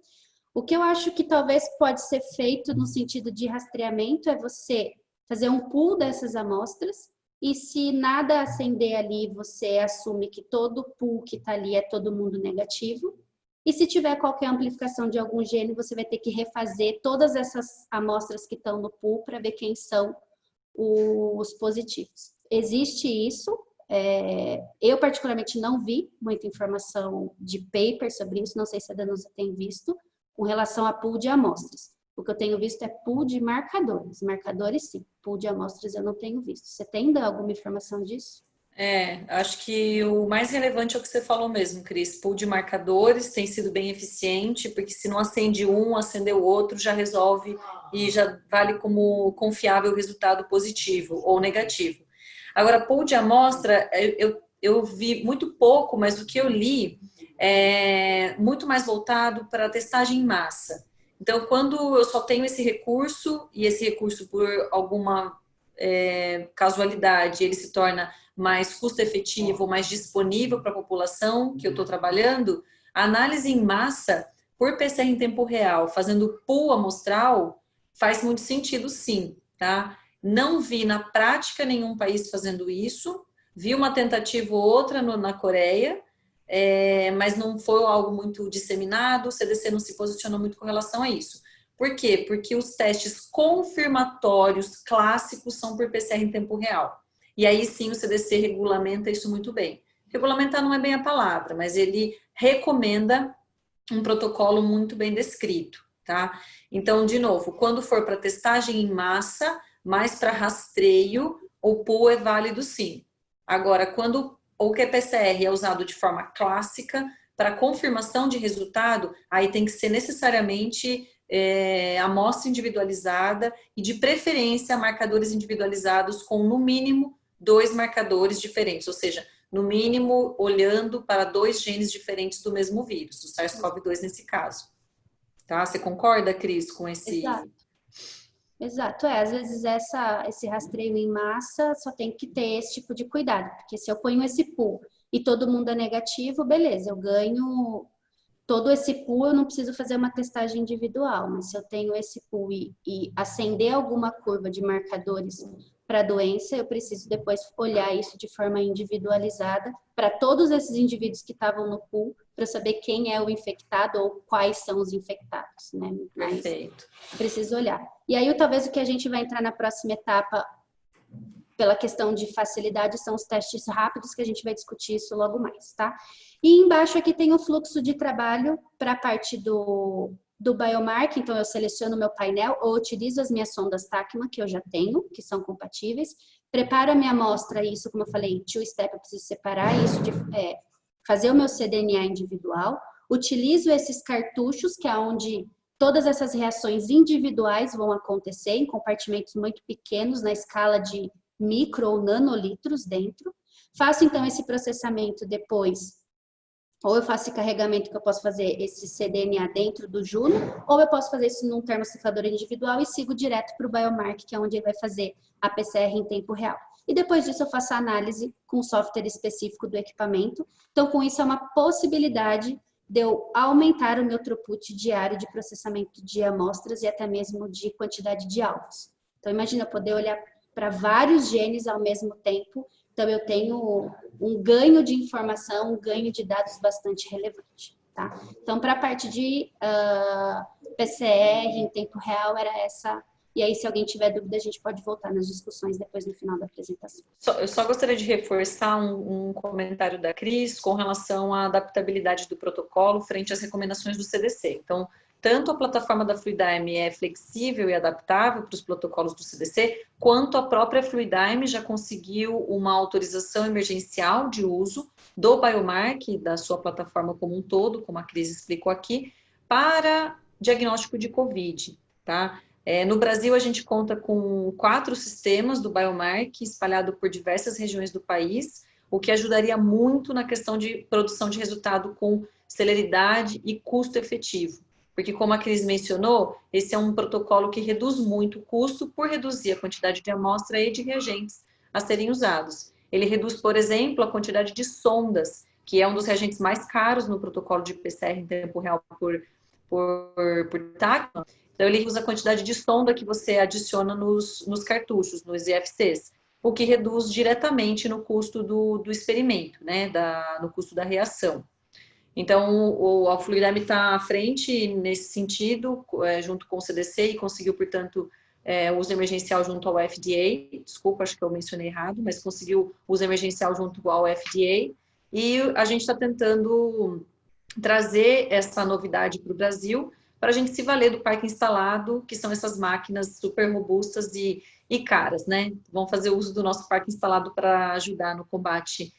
O que eu acho que talvez pode ser feito no sentido de rastreamento é você fazer um pool dessas amostras e se nada acender ali, você assume que todo pool que está ali é todo mundo negativo. E se tiver qualquer amplificação de algum gene, você vai ter que refazer todas essas amostras que estão no pool para ver quem são os positivos. Existe isso. Eu particularmente não vi muita informação de paper sobre isso, não sei se a Danusa tem visto, com relação a pool de amostras. O que eu tenho visto é pool de marcadores. Marcadores, sim. Pool de amostras eu não tenho visto. Você tem ainda alguma informação disso? Acho que o mais relevante é o que você falou mesmo, Cris. Pool de marcadores tem sido bem eficiente, porque se não acende um, acender o outro, já resolve e já vale como confiável o resultado positivo ou negativo. Agora, pool de amostra, eu vi muito pouco, mas o que eu li é muito mais voltado para testagem em massa. Então, quando eu só tenho esse recurso, e esse recurso por alguma casualidade, ele se torna mais custo-efetivo, mais disponível para a população que eu estou trabalhando, a análise em massa, por PCR em tempo real, fazendo pool amostral, faz muito sentido sim, tá? Não vi na prática nenhum país fazendo isso, vi uma tentativa ou outra na Coreia, mas não foi algo muito disseminado, o CDC não se posicionou muito com relação a isso. Por quê? Porque os testes confirmatórios clássicos são por PCR em tempo real. E aí sim o CDC regulamenta isso muito bem. Regulamentar não é bem a palavra, mas ele recomenda um protocolo muito bem descrito, tá? Então, de novo, quando for para testagem em massa, mais para rastreio, o pool é válido sim. Agora, quando o QPCR é usado de forma clássica, para confirmação de resultado, aí tem que ser necessariamente amostra individualizada e, de preferência, marcadores individualizados com, no mínimo, 2 marcadores diferentes, ou seja, no mínimo, olhando para 2 genes diferentes do mesmo vírus, do SARS-CoV-2 nesse caso. Tá? Você concorda, Cris, com esse... Exato, às vezes esse rastreio em massa só tem que ter esse tipo de cuidado, porque se eu ponho esse pool e todo mundo é negativo, beleza, eu ganho todo esse pool, eu não preciso fazer uma testagem individual, mas se eu tenho esse pool e acender alguma curva de marcadores para a doença, eu preciso depois olhar isso de forma individualizada para todos esses indivíduos que estavam no pool, para saber quem é o infectado ou quais são os infectados, né? Mas perfeito. preciso olhar. E aí, talvez o que a gente vai entrar na próxima etapa, pela questão de facilidade, são os testes rápidos, que a gente vai discutir isso logo mais, tá? E embaixo aqui tem o fluxo de trabalho para a parte do biomark, então eu seleciono meu painel ou utilizo as minhas sondas TACMA, que eu já tenho, que são compatíveis, preparo a minha amostra, isso, como eu falei, two-step, eu preciso separar isso, fazer o meu cDNA individual, utilizo esses cartuchos, que é onde todas essas reações individuais vão acontecer em compartimentos muito pequenos, na escala de micro ou nanolitros dentro. Faço, então, esse processamento depois, ou eu faço esse carregamento que eu posso fazer esse cDNA dentro do Juno, ou eu posso fazer isso num termocifrador individual e sigo direto para o Biomark, que é onde ele vai fazer a PCR em tempo real. E depois disso eu faço a análise com o software específico do equipamento. Então, com isso, é uma possibilidade de eu aumentar o meu throughput diário de processamento de amostras e até mesmo de quantidade de alvos. Então, imagina eu poder olhar para vários genes ao mesmo tempo. Então, eu tenho um ganho de informação, um ganho de dados bastante relevante, tá? Então, para a parte de PCR em tempo real, era essa. E aí, se alguém tiver dúvida, a gente pode voltar nas discussões depois no final da apresentação. Eu só gostaria de reforçar um comentário da Cris com relação à adaptabilidade do protocolo frente às recomendações do CDC. Então, tanto a plataforma da Fluidigm é flexível e adaptável para os protocolos do CDC, quanto a própria Fluidigm já conseguiu uma autorização emergencial de uso do Biomark, da sua plataforma como um todo, como a Cris explicou aqui, para diagnóstico de COVID, tá? No Brasil, a gente conta com 4 sistemas do Biomark espalhado por diversas regiões do país, o que ajudaria muito na questão de produção de resultado com celeridade e custo efetivo. Porque, como a Cris mencionou, esse é um protocolo que reduz muito o custo por reduzir a quantidade de amostra e de reagentes a serem usados. Ele reduz, por exemplo, a quantidade de sondas, que é um dos reagentes mais caros no protocolo de PCR em tempo real por TACMA. Então, ele usa a quantidade de sonda que você adiciona nos cartuchos, nos IFCs, o que reduz diretamente no custo do experimento, né, no custo da reação. Então, a Fluidigm está à frente nesse sentido, junto com o CDC, e conseguiu, portanto, uso emergencial junto ao FDA. Desculpa, acho que eu mencionei errado, mas conseguiu uso emergencial junto ao FDA. E a gente está tentando trazer essa novidade para o Brasil, para a gente se valer do parque instalado, que são essas máquinas super robustas e caras, né? Vão fazer uso do nosso parque instalado para ajudar no combate,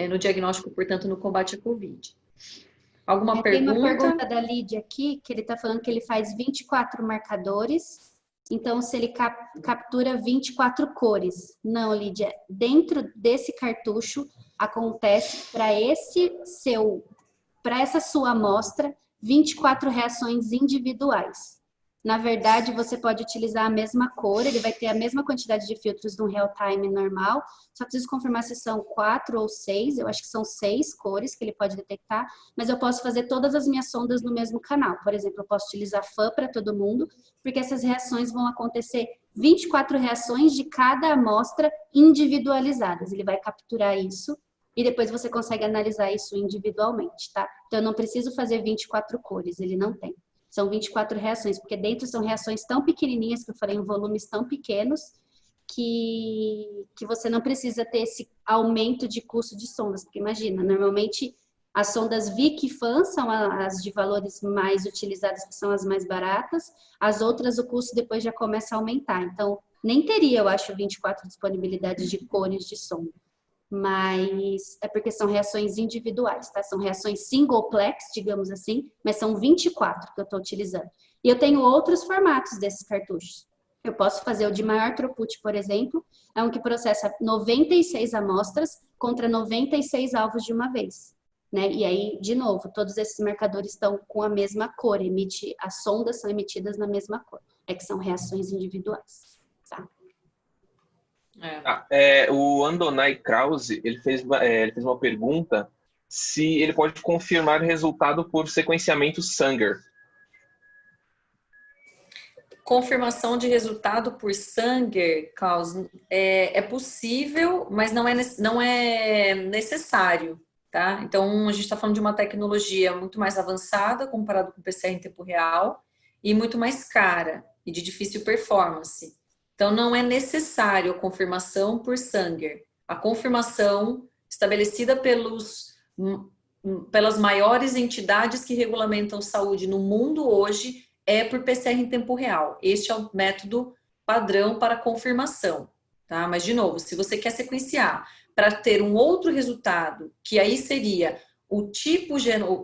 no diagnóstico, portanto, no combate à Covid. Alguma pergunta? Tem uma pergunta da Lídia aqui, que ele está falando que ele faz 24 marcadores, então se ele captura 24 cores. Não, Lídia, dentro desse cartucho acontece para essa sua amostra, 24 reações individuais. Na verdade, você pode utilizar a mesma cor, ele vai ter a mesma quantidade de filtros de um real-time normal, só preciso confirmar se são 4 ou 6, eu acho que são 6 cores que ele pode detectar, mas eu posso fazer todas as minhas sondas no mesmo canal. Por exemplo, eu posso utilizar FAN para todo mundo, porque essas reações vão acontecer 24 reações de cada amostra individualizadas. Ele vai capturar isso e depois você consegue analisar isso individualmente, tá? Então, eu não preciso fazer 24 cores, ele não tem. São 24 reações, porque dentro são reações tão pequenininhas, que eu falei, em volumes tão pequenos, que você não precisa ter esse aumento de custo de sondas. Porque imagina, normalmente as sondas Vic e FAN são as de valores mais utilizadas, que são as mais baratas, as outras o custo depois já começa a aumentar. Então, nem teria, eu acho, 24 disponibilidades de cores de sonda. mas é porque são reações individuais, tá? São reações singleplex, digamos assim, mas são 24 que eu estou utilizando. E eu tenho outros formatos desses cartuchos. Eu posso fazer o de maior throughput, por exemplo, é um que processa 96 amostras contra 96 alvos de uma vez, né? E aí, de novo, todos esses marcadores estão com a mesma cor, as sondas são emitidas na mesma cor, é que são reações individuais, tá? O Andonai Krause, ele fez uma pergunta se ele pode confirmar o resultado por sequenciamento Sanger. Confirmação de resultado por Sanger, Klaus, é possível, mas não é necessário, tá? Então, a gente está falando de uma tecnologia muito mais avançada comparado com o PCR em tempo real e muito mais cara e de difícil performance. Então, não é necessário a confirmação por Sanger. A confirmação estabelecida pelas maiores entidades que regulamentam saúde no mundo hoje é por PCR em tempo real. Este é o método padrão para confirmação, tá? Mas, de novo, se você quer sequenciar para ter um outro resultado, que aí seria o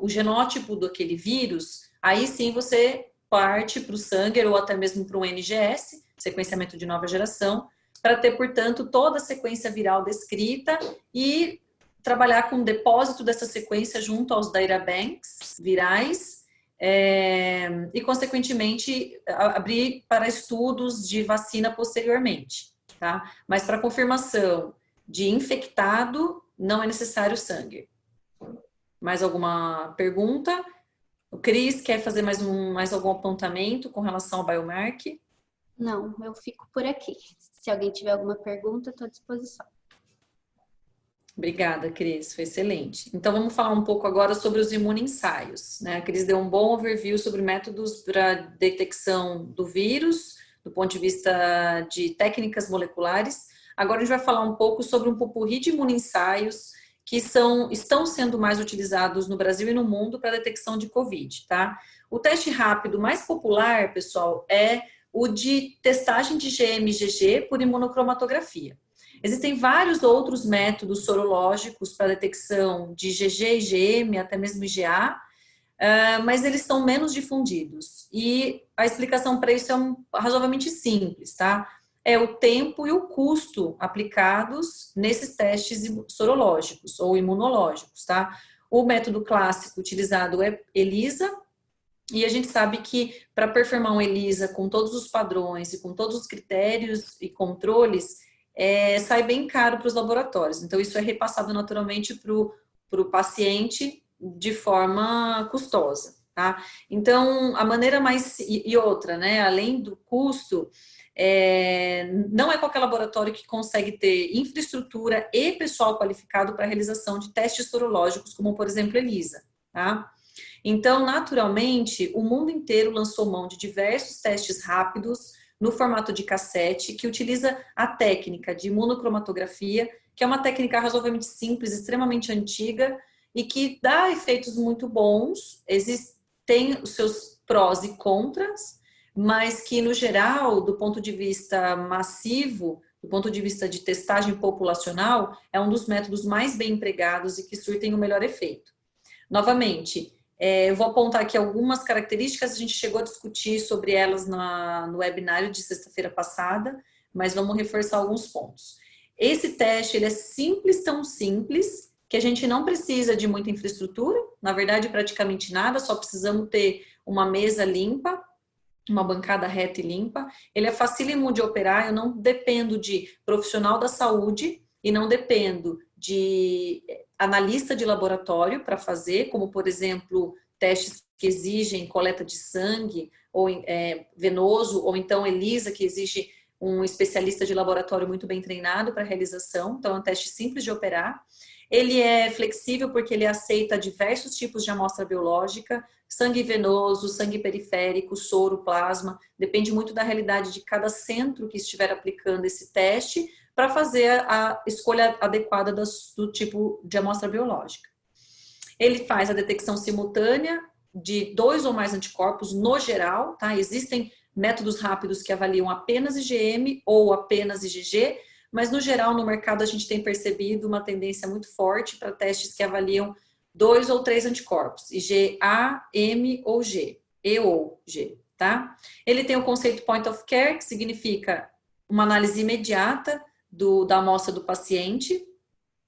genótipo daquele vírus, aí sim você parte para o Sanger ou até mesmo para um NGS, sequenciamento de nova geração, para ter, portanto, toda a sequência viral descrita e trabalhar com o depósito dessa sequência junto aos databanks virais e, consequentemente, abrir para estudos de vacina posteriormente, tá? Mas para confirmação de infectado, não é necessário o Sanger. Mais alguma pergunta? O Cris quer fazer mais algum apontamento com relação ao biomark? Não, eu fico por aqui. Se alguém tiver alguma pergunta, estou à disposição. Obrigada, Cris, foi excelente. Então, vamos falar um pouco agora sobre os imunoensaios, né? A Cris deu um bom overview sobre métodos para detecção do vírus, do ponto de vista de técnicas moleculares. Agora, a gente vai falar um pouco sobre um popurrí de imunoensaios que estão sendo mais utilizados no Brasil e no mundo para detecção de Covid, tá? O teste rápido mais popular, pessoal, é o de testagem de IgM e IgG por imunocromatografia. Existem vários outros métodos sorológicos para detecção de IgG, IgM, até mesmo IgA, mas eles estão menos difundidos. E a explicação para isso é razoavelmente simples, tá? É o tempo e o custo aplicados nesses testes sorológicos ou imunológicos, tá? O método clássico utilizado é ELISA, e a gente sabe que para performar um ELISA com todos os padrões e com todos os critérios e controles, sai bem caro para os laboratórios. Então, isso é repassado naturalmente para o paciente de forma custosa, tá? Então, a maneira mais... E outra, né? Além do custo, não é qualquer laboratório que consegue ter infraestrutura e pessoal qualificado para a realização de testes sorológicos, como, por exemplo, ELISA, tá? Então, naturalmente, o mundo inteiro lançou mão de diversos testes rápidos no formato de cassete, que utiliza a técnica de imunocromatografia, que é uma técnica razoavelmente simples, extremamente antiga, e que dá efeitos muito bons, tem os seus prós e contras, mas que, no geral, do ponto de vista massivo, do ponto de vista de testagem populacional, é um dos métodos mais bem empregados e que surtem o melhor efeito. Novamente, eu vou apontar aqui algumas características, a gente chegou a discutir sobre elas no webinário de sexta-feira passada, mas vamos reforçar alguns pontos. Esse teste, ele é simples, tão simples, que a gente não precisa de muita infraestrutura, na verdade, praticamente nada, só precisamos ter uma mesa limpa, uma bancada reta e limpa. Ele é facílimo de operar, eu não dependo de profissional da saúde e não dependo de analista de laboratório para fazer, como, por exemplo, testes que exigem coleta de sangue ou venoso, ou então ELISA, que exige um especialista de laboratório muito bem treinado para a realização. Então, é um teste simples de operar. Ele é flexível porque ele aceita diversos tipos de amostra biológica, sangue venoso, sangue periférico, soro, plasma, depende muito da realidade de cada centro que estiver aplicando esse teste, para fazer a escolha adequada do tipo de amostra biológica. Ele faz a detecção simultânea de 2 ou mais anticorpos no geral, tá? Existem métodos rápidos que avaliam apenas IgM ou apenas IgG, mas no geral no mercado a gente tem percebido uma tendência muito forte para testes que avaliam 2 ou 3 anticorpos, IgA, M ou G, E ou G, tá? Ele tem o conceito point of care, que significa uma análise imediata da amostra do paciente,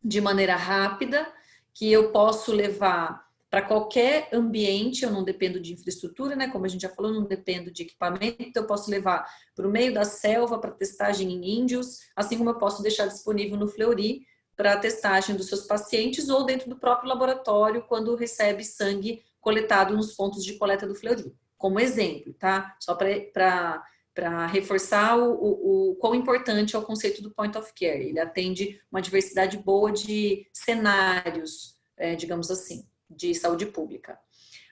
de maneira rápida, que eu posso levar para qualquer ambiente, eu não dependo de infraestrutura, né? Como a gente já falou, não dependo de equipamento, então eu posso levar para o meio da selva para testagem em índios, assim como eu posso deixar disponível no Fleury para testagem dos seus pacientes ou dentro do próprio laboratório quando recebe sangue coletado nos pontos de coleta do Fleury. Como exemplo, tá? Só para reforçar o quão importante é o conceito do point of care. Ele atende uma diversidade boa de cenários, digamos assim, de saúde pública.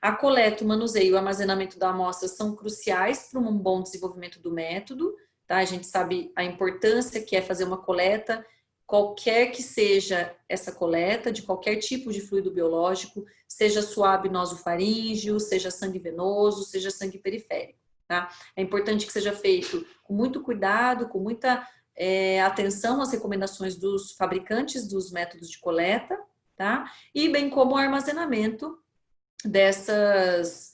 A coleta, o manuseio e o armazenamento da amostra são cruciais para um bom desenvolvimento do método, tá? A gente sabe a importância que é fazer uma coleta, qualquer que seja essa coleta, de qualquer tipo de fluido biológico, seja suave nasofaríngeo, seja sangue venoso, seja sangue periférico, tá? É importante que seja feito com muito cuidado, com muita atenção às recomendações dos fabricantes dos métodos de coleta, tá? E bem como o armazenamento dessas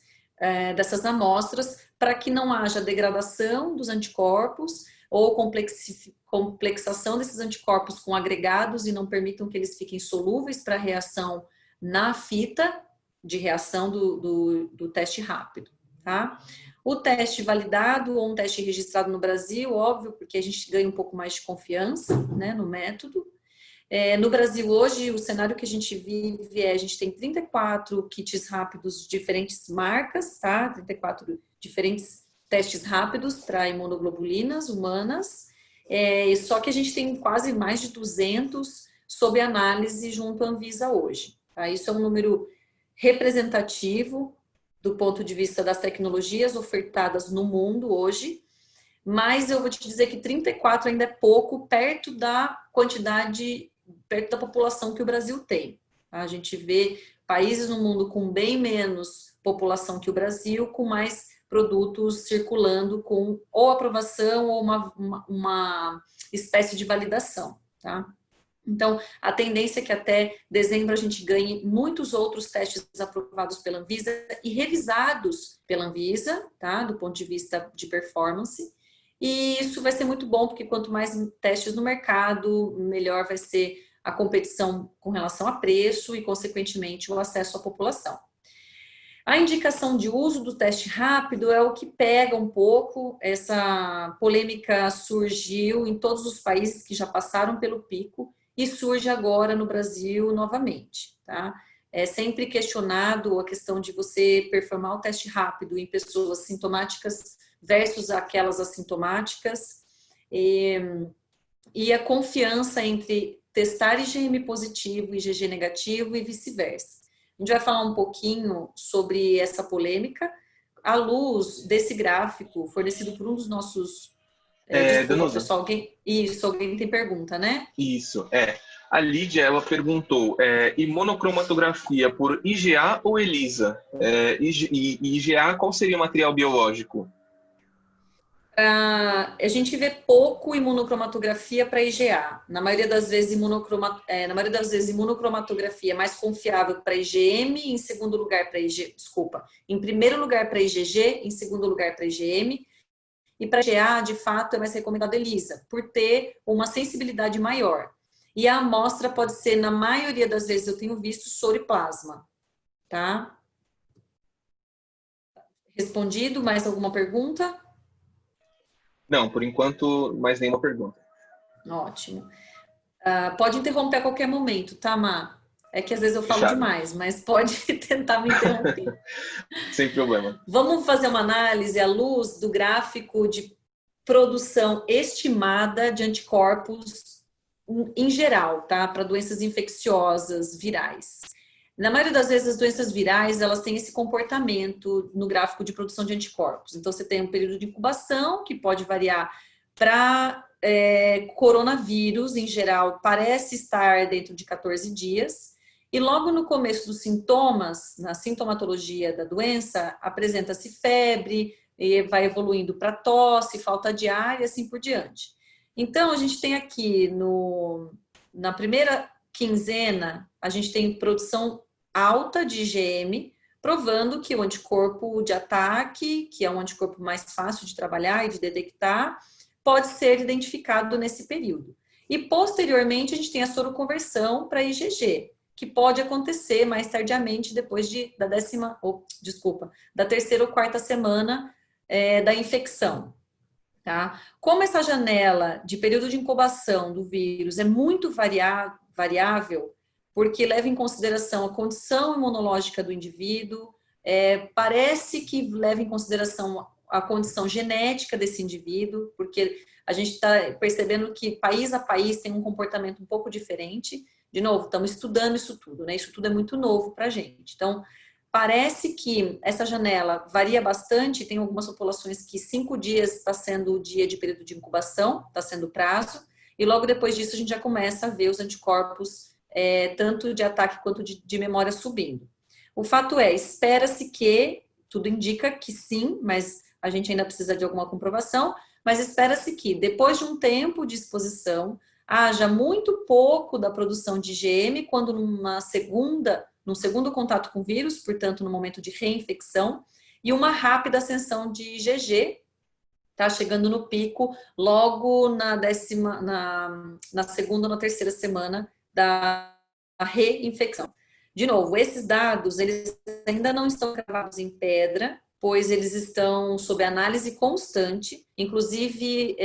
amostras para que não haja degradação dos anticorpos ou complexação desses anticorpos com agregados e não permitam que eles fiquem solúveis para reação na fita de reação do teste rápido, tá? O teste validado ou um teste registrado no Brasil, óbvio, porque a gente ganha um pouco mais de confiança, né, no método. No Brasil hoje, o cenário que a gente vive a gente tem 34 kits rápidos de diferentes marcas, tá? 34 diferentes testes rápidos para imunoglobulinas humanas, só que a gente tem quase mais de 200 sob análise junto à Anvisa hoje, tá? Isso é um número representativo do ponto de vista das tecnologias ofertadas no mundo hoje, mas eu vou te dizer que 34 ainda é pouco perto da quantidade, perto da população que o Brasil tem. A gente vê países no mundo com bem menos população que o Brasil, com mais produtos circulando com ou aprovação ou uma espécie de validação, tá? Então, a tendência é que até dezembro a gente ganhe muitos outros testes aprovados pela Anvisa e revisados pela Anvisa, tá? Do ponto de vista de performance. E isso vai ser muito bom, porque quanto mais testes no mercado, melhor vai ser a competição com relação a preço e, consequentemente, o acesso à população. A indicação de uso do teste rápido é o que pega um pouco. Essa polêmica surgiu em todos os países que já passaram pelo pico e surge agora no Brasil novamente, tá? É sempre questionado a questão de você performar o teste rápido em pessoas sintomáticas versus aquelas assintomáticas e a confiança entre testar IgM positivo e IgG negativo e vice-versa. A gente vai falar um pouquinho sobre essa polêmica à luz desse gráfico fornecido por um dos nossos... desculpa, pessoal, alguém tem pergunta, né? Isso, A Lídia, ela perguntou, imunocromatografia por IgA ou ELISA? IgA, qual seria o material biológico? A gente vê pouco imunocromatografia para IgA. Na maioria das vezes, imunocromatografia é mais confiável para IgM, em segundo lugar para em primeiro lugar para IgG, em segundo lugar para IgM, e para IgA, de fato, é mais recomendado ELISA, por ter uma sensibilidade maior. E a amostra pode ser, na maioria das vezes, eu tenho visto soro e plasma, tá? Respondido? Mais alguma pergunta? Não, por enquanto, mais nenhuma pergunta. Ótimo. Pode interromper a qualquer momento, tá, Má? É que às vezes eu falo Fechado. demais, mas pode tentar me interromper. Sem problema. Vamos fazer uma análise à luz do gráfico de produção estimada de anticorpos em geral, tá? Para doenças infecciosas virais. Na maioria das vezes, as doenças virais, elas têm esse comportamento no gráfico de produção de anticorpos. Então, você tem um período de incubação, que pode variar para coronavírus, em geral, parece estar dentro de 14 dias. E logo no começo dos sintomas, na sintomatologia da doença, apresenta-se febre, e vai evoluindo para tosse, falta de ar e assim por diante. Então, a gente tem aqui na primeira quinzena, a gente tem produção alta de IgM, provando que o anticorpo de ataque, que é um anticorpo mais fácil de trabalhar e de detectar, pode ser identificado nesse período. E, posteriormente, a gente tem a soroconversão para IgG, que pode acontecer mais tardiamente, depois da terceira ou quarta semana da infecção. Tá? Como essa janela de período de incubação do vírus é muito variável, porque leva em consideração a condição imunológica do indivíduo, parece que leva em consideração a condição genética desse indivíduo, porque a gente está percebendo que país a país tem um comportamento um pouco diferente. De novo, estamos estudando isso tudo, né? Isso tudo é muito novo para a gente. Então, parece que essa janela varia bastante, tem algumas populações que 5 dias está sendo o dia de período de incubação, está sendo o prazo, e logo depois disso a gente já começa a ver os anticorpos, tanto de ataque quanto de memória subindo. O fato espera-se que, tudo indica que sim, mas a gente ainda precisa de alguma comprovação, mas espera-se que depois de um tempo de exposição, haja muito pouco da produção de IgM, quando num segundo contato com o vírus, portanto, no momento de reinfecção, e uma rápida ascensão de IgG, tá? Chegando no pico logo na segunda ou na terceira semana da reinfecção. De novo, esses dados, eles ainda não estão cravados em pedra, pois eles estão sob análise constante. Inclusive,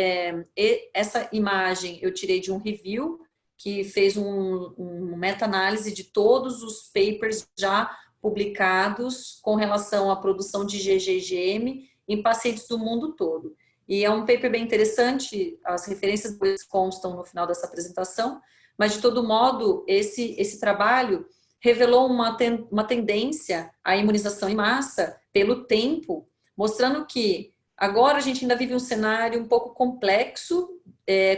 essa imagem eu tirei de um review que fez uma meta-análise de todos os papers já publicados com relação à produção de IgG e IgM em pacientes do mundo todo. E é um paper bem interessante, as referências depois constam no final dessa apresentação, mas, de todo modo, esse trabalho revelou uma tendência à imunização em massa pelo tempo, mostrando que agora a gente ainda vive um cenário um pouco complexo,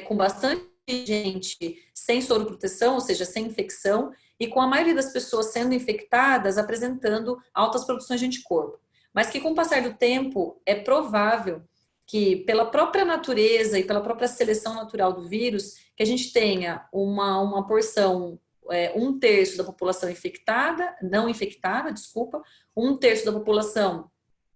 com bastante gente sem soroproteção, ou seja, sem infecção, e com a maioria das pessoas sendo infectadas, apresentando altas produções de anticorpo. Mas que, com o passar do tempo, é provável que, pela própria natureza e pela própria seleção natural do vírus, que a gente tenha uma porção, 1/3 da população não infectada, um terço da população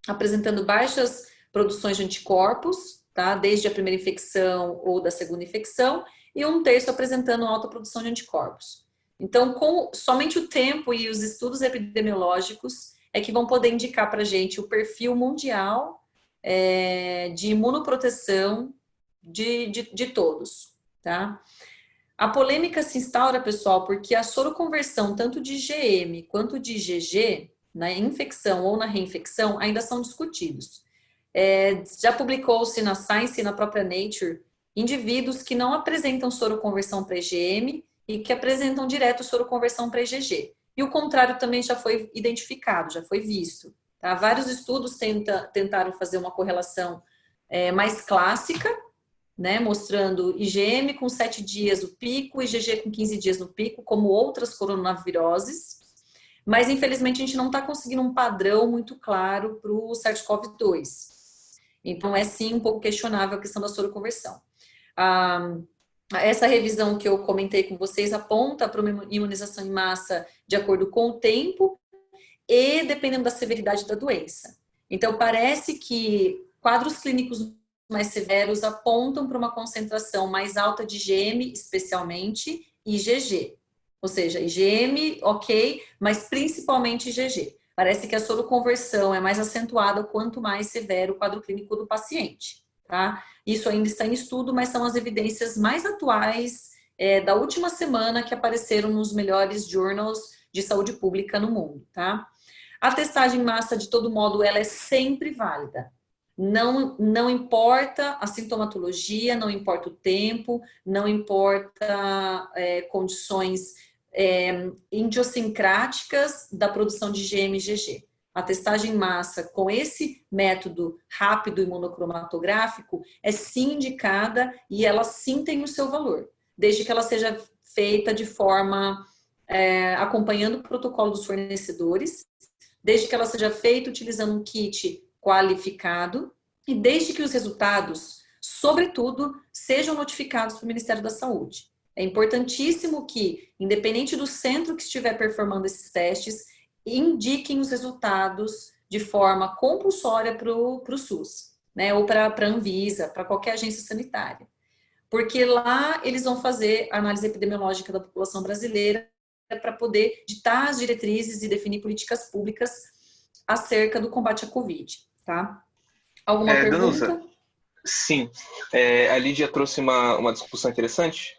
apresentando baixas produções de anticorpos, tá? Desde a primeira infecção ou da segunda infecção, e 1/3 apresentando alta produção de anticorpos. Então, somente o tempo e os estudos epidemiológicos é que vão poder indicar para a gente o perfil mundial de imunoproteção de todos, tá? A polêmica se instaura, pessoal, porque a soroconversão tanto de IgM quanto de IgG, na infecção ou na reinfecção, ainda são discutidos. Já publicou-se na Science e na própria Nature indivíduos que não apresentam soroconversão para IgM e que apresentam direto soroconversão para IgG. E o contrário também já foi identificado, já foi visto. Tá? Vários estudos tentaram fazer uma correlação mais clássica, né, mostrando IgM com 7 dias no pico, IgG com 15 dias no pico, como outras coronaviroses, mas infelizmente a gente não está conseguindo um padrão muito claro para o SARS-CoV-2. Então é sim um pouco questionável a questão da soroconversão. Essa revisão que eu comentei com vocês aponta para uma imunização em massa de acordo com o tempo e dependendo da severidade da doença. Então parece que quadros clínicos mais severos apontam para uma concentração mais alta de IgM, especialmente IgG. Ou seja, IgM, ok, mas principalmente IgG. Parece que a soroconversão é mais acentuada quanto mais severo o quadro clínico do paciente, tá? Isso ainda está em estudo, mas são as evidências mais atuais da última semana que apareceram nos melhores journals de saúde pública no mundo, tá? A testagem em massa, de todo modo, ela é sempre válida. Não importa a sintomatologia, não importa o tempo, não importa condições idiosincráticas da produção de IgM e IgG. A testagem em massa com esse método rápido imunocromatográfico é sim indicada e ela sim tem o seu valor, desde que ela seja feita de forma acompanhando o protocolo dos fornecedores, desde que ela seja feita utilizando um kit qualificado e desde que os resultados sobretudo, sejam notificados para o Ministério da Saúde. É importantíssimo que, independente do centro que estiver performando esses testes, indiquem os resultados de forma compulsória para o SUS, né? Ou para a Anvisa, para qualquer agência sanitária. Porque lá eles vão fazer a análise epidemiológica da população brasileira para poder ditar as diretrizes e definir políticas públicas acerca do combate à Covid, tá? Alguma Danusa, pergunta? sim. A Lídia trouxe uma discussão interessante.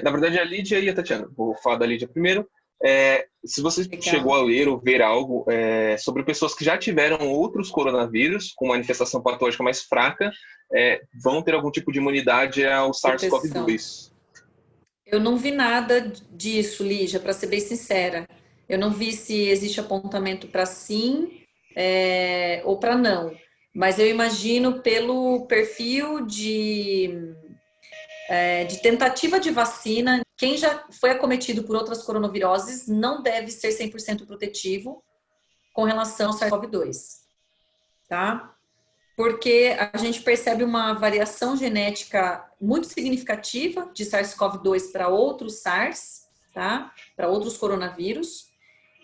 Na verdade, a Lídia e a Tatiana. Vou falar da Lídia primeiro. Se você Legal. chegou a ler ou ver algo sobre pessoas que já tiveram outros coronavírus com manifestação patológica mais fraca, vão ter algum tipo de imunidade ao SARS-CoV-2. Eu não vi nada disso, Lígia, para ser bem sincera. Eu não vi se existe apontamento para sim ou para não. Mas eu imagino pelo perfil de tentativa de vacina, quem já foi acometido por outras coronaviroses não deve ser 100% protetivo com relação ao SARS-CoV-2, tá? Porque a gente percebe uma variação genética muito significativa de SARS-CoV-2 para outros SARS, tá? Para outros coronavírus,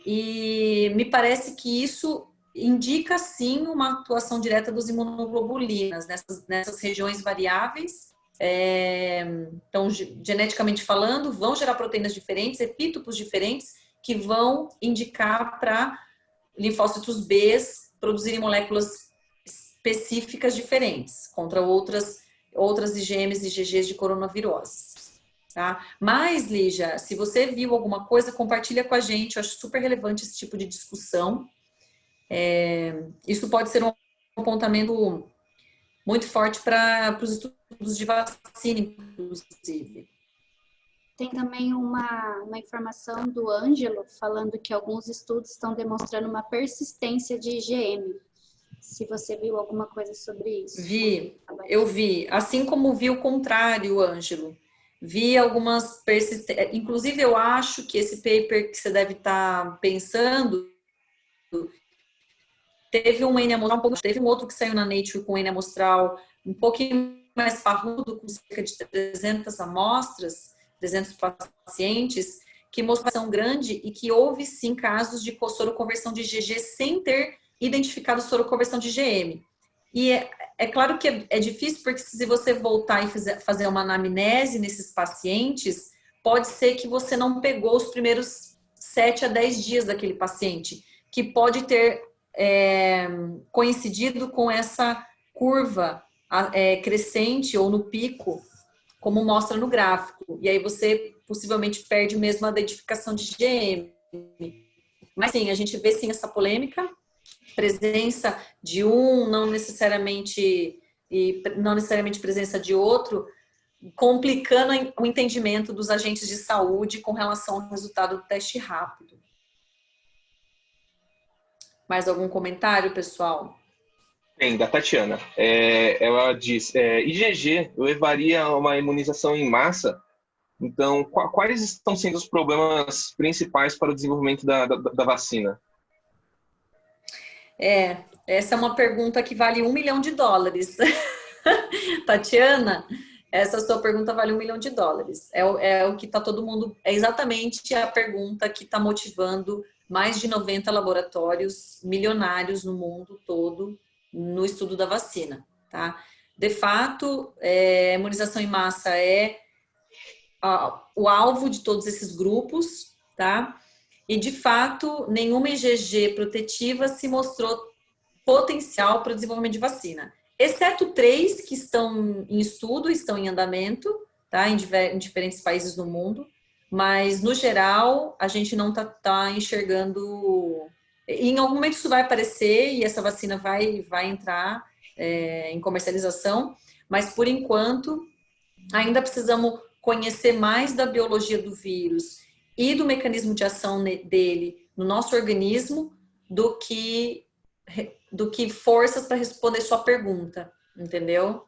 e me parece que isso indica, sim, uma atuação direta dos imunoglobulinas nessas regiões variáveis. Então, geneticamente falando, vão gerar proteínas diferentes, epítopos diferentes, que vão indicar para linfócitos B produzirem moléculas específicas diferentes contra outras IgMs e IgGs de coronaviroses. Tá? Mas, Lígia, se você viu alguma coisa, compartilha com a gente. Eu acho super relevante esse tipo de discussão. Isso pode ser um apontamento muito forte para os estudos de vacina, inclusive. Tem também uma informação do Ângelo falando que alguns estudos estão demonstrando uma persistência de IgM. Se você viu alguma coisa sobre isso. Eu vi. Assim como vi o contrário, Ângelo. Vi algumas persistências. Inclusive, eu acho que esse paper que você deve estar pensando teve um N amostral, teve um outro que saiu na Nature com N amostral um pouquinho mais parrudo, com cerca de 300 amostras, 300 pacientes, que mostrou uma grande e que houve sim casos de soroconversão de IgG sem ter identificado soroconversão de IgM. E é claro que é difícil, porque se você voltar e fazer uma anamnese nesses pacientes, pode ser que você não pegou os primeiros 7 a 10 dias daquele paciente, que pode ter coincidido com essa curva crescente ou no pico, como mostra no gráfico. E aí você possivelmente perde mesmo a identificação de IgM. Mas sim, a gente vê sim essa polêmica, presença de um, não necessariamente presença de outro, complicando o entendimento dos agentes de saúde com relação ao resultado do teste rápido. Mais algum comentário, pessoal? Tem, da Tatiana. Ela diz, IgG levaria a uma imunização em massa. Então, quais estão sendo os problemas principais para o desenvolvimento da vacina? Essa é uma pergunta que vale $1 milhão. Tatiana, essa sua pergunta vale $1 milhão. É o que está todo mundo... É exatamente a pergunta que está motivando mais de 90 laboratórios milionários no mundo todo no estudo da vacina, tá? De fato, a imunização em massa é o alvo de todos esses grupos, tá? E, de fato, nenhuma IgG protetiva se mostrou potencial para o desenvolvimento de vacina, exceto 3 que estão em estudo, estão em andamento, tá? Em diferentes países do mundo, mas, no geral, a gente não tá enxergando... Em algum momento isso vai aparecer e essa vacina vai entrar em comercialização, mas, por enquanto, ainda precisamos conhecer mais da biologia do vírus e do mecanismo de ação dele no nosso organismo do que forças para responder sua pergunta, entendeu?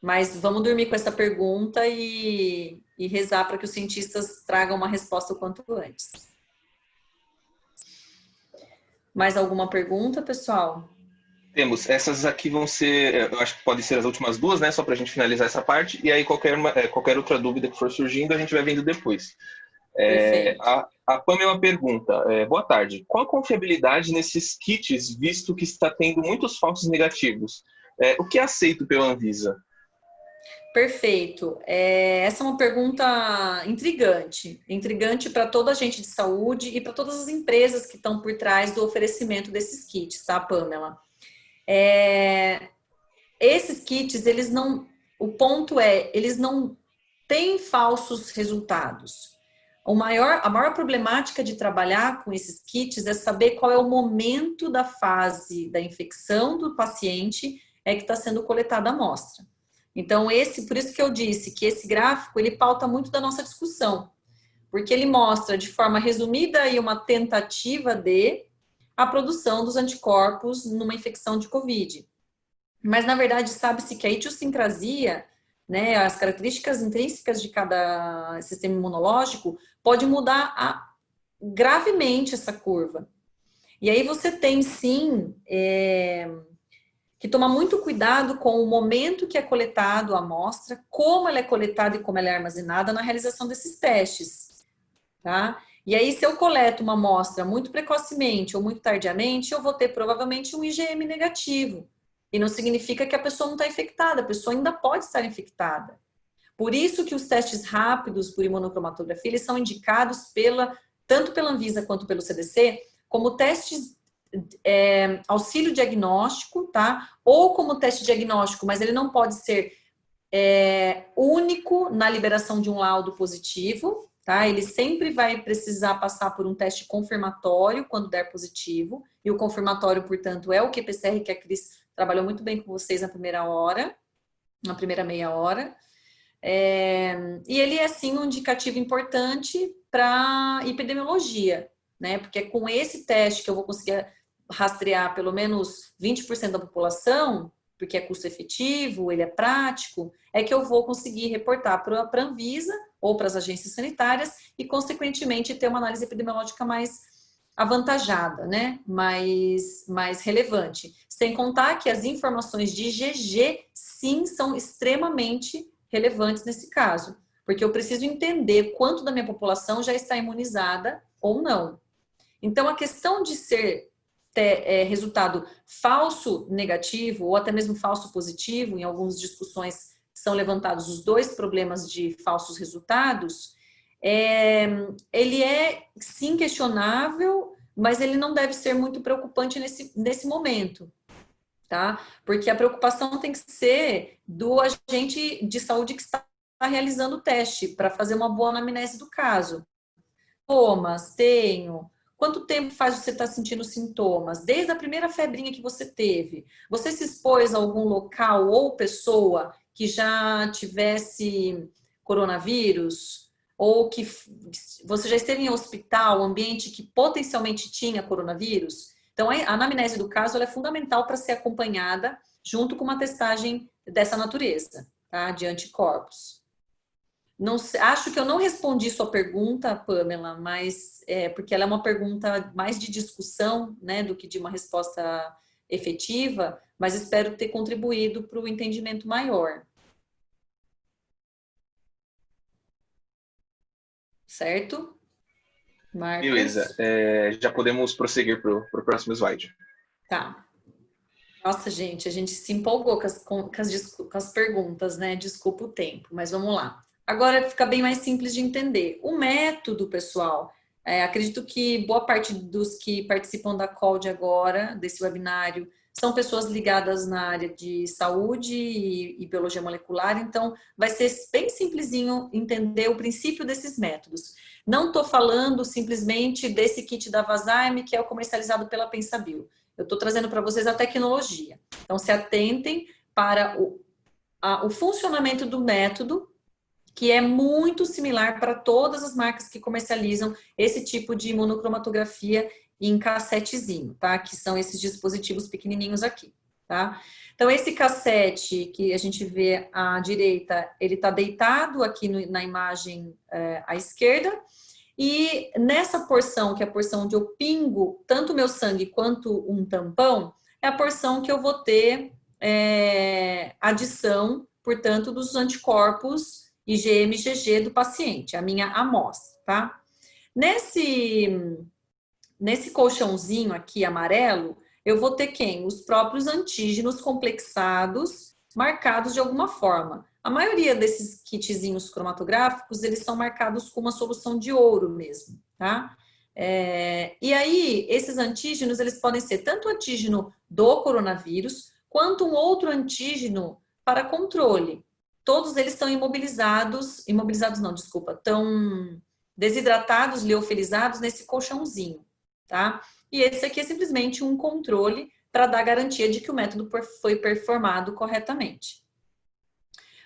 Mas vamos dormir com essa pergunta e rezar para que os cientistas tragam uma resposta o quanto antes. Mais alguma pergunta, pessoal? Temos. Essas aqui vão ser, eu acho que podem ser as últimas duas, né? Só para a gente finalizar essa parte. E aí, qualquer outra dúvida que for surgindo, a gente vai vendo depois. Perfeito. A Pamela pergunta, boa tarde, qual a confiabilidade nesses kits, visto que está tendo muitos falsos negativos? O que é aceito pela Anvisa? Perfeito. Essa é uma pergunta intrigante para toda a gente de saúde e para todas as empresas que estão por trás do oferecimento desses kits, tá, Pamela? Esses kits, o ponto é, eles não têm falsos resultados. A maior problemática de trabalhar com esses kits é saber qual é o momento da fase da infecção do paciente que está sendo coletada a amostra. Então, por isso que eu disse que esse gráfico, ele pauta muito da nossa discussão, porque ele mostra de forma resumida aí uma tentativa de a produção dos anticorpos numa infecção de COVID. Mas, na verdade, sabe-se que a idiosincrasia, né, as características intrínsecas de cada sistema imunológico pode mudar gravemente essa curva. E aí você tem, sim, que tomar muito cuidado com o momento que é coletado a amostra, como ela é coletada e como ela é armazenada na realização desses testes, tá? E aí, se eu coleto uma amostra muito precocemente ou muito tardiamente, eu vou ter provavelmente um IgM negativo. E não significa que a pessoa não está infectada, a pessoa ainda pode estar infectada. Por isso que os testes rápidos por imunocromatografia, eles são indicados tanto pela Anvisa quanto pelo CDC, como testes auxílio diagnóstico, tá? Ou como teste diagnóstico, mas ele não pode ser único na liberação de um laudo positivo, tá? Ele sempre vai precisar passar por um teste confirmatório quando der positivo, e o confirmatório, portanto, é o qPCR que a Cris trabalhou muito bem com vocês na primeira meia hora. E ele é, sim, um indicativo importante para epidemiologia, né? Porque é com esse teste que eu vou conseguir rastrear pelo menos 20% da população, porque é custo efetivo, ele é prático, é que eu vou conseguir reportar para a Anvisa ou para as agências sanitárias e, consequentemente, ter uma análise epidemiológica mais avantajada, né? Mais relevante. Sem contar que as informações de IgG, sim, são extremamente relevantes nesse caso, porque eu preciso entender quanto da minha população já está imunizada ou não. Então, a questão de ser resultado falso negativo ou até mesmo falso positivo, em algumas discussões são levantados os dois problemas de falsos resultados, ele é sim questionável, mas ele não deve ser muito preocupante nesse momento, tá? Porque a preocupação tem que ser do agente de saúde que está realizando o teste, para fazer uma boa anamnese do caso. Sintomas, tenho. Quanto tempo faz você estar sentindo sintomas? Desde a primeira febrinha que você teve. Você se expôs a algum local ou pessoa que já tivesse coronavírus? Ou que você já esteve em hospital, ambiente que potencialmente tinha coronavírus? Então, a anamnese do caso ela é fundamental para ser acompanhada junto com uma testagem dessa natureza, tá? De anticorpos. Não, acho que eu não respondi sua pergunta, Pamela, mas porque ela é uma pergunta mais de discussão, né, do que de uma resposta efetiva, mas espero ter contribuído para o entendimento maior. Certo? Marcos? Beleza, já podemos prosseguir para o próximo slide. Tá. Nossa, gente, a gente se empolgou com as perguntas, né? Desculpa o tempo, mas vamos lá. Agora fica bem mais simples de entender. O método, pessoal, acredito que boa parte dos que participam da call de agora, desse webinário, são pessoas ligadas na área de saúde e biologia molecular, então vai ser bem simplesinho entender o princípio desses métodos. Não estou falando simplesmente desse kit da Vazyme, que é o comercializado pela PensaBio. Eu estou trazendo para vocês a tecnologia. Então, se atentem para o funcionamento do método, que é muito similar para todas as marcas que comercializam esse tipo de imunocromatografia em cassetezinho, tá? Que são esses dispositivos pequenininhos aqui, tá? Então, esse cassete que a gente vê à direita, ele está deitado aqui na imagem à esquerda, e nessa porção, que é a porção onde eu pingo tanto o meu sangue quanto um tampão, é a porção que eu vou ter adição, portanto, dos anticorpos IgM e IgG do paciente, a minha amostra, tá? Nesse colchãozinho aqui amarelo, eu vou ter quem? Os próprios antígenos complexados, marcados de alguma forma. A maioria desses kitzinhos cromatográficos, eles são marcados com uma solução de ouro mesmo, tá? E aí, esses antígenos, eles podem ser tanto o antígeno do coronavírus, quanto um outro antígeno para controle. Todos eles estão imobilizados não, desculpa, estão desidratados, liofilizados nesse colchãozinho, tá? E esse aqui é simplesmente um controle para dar garantia de que o método foi performado corretamente.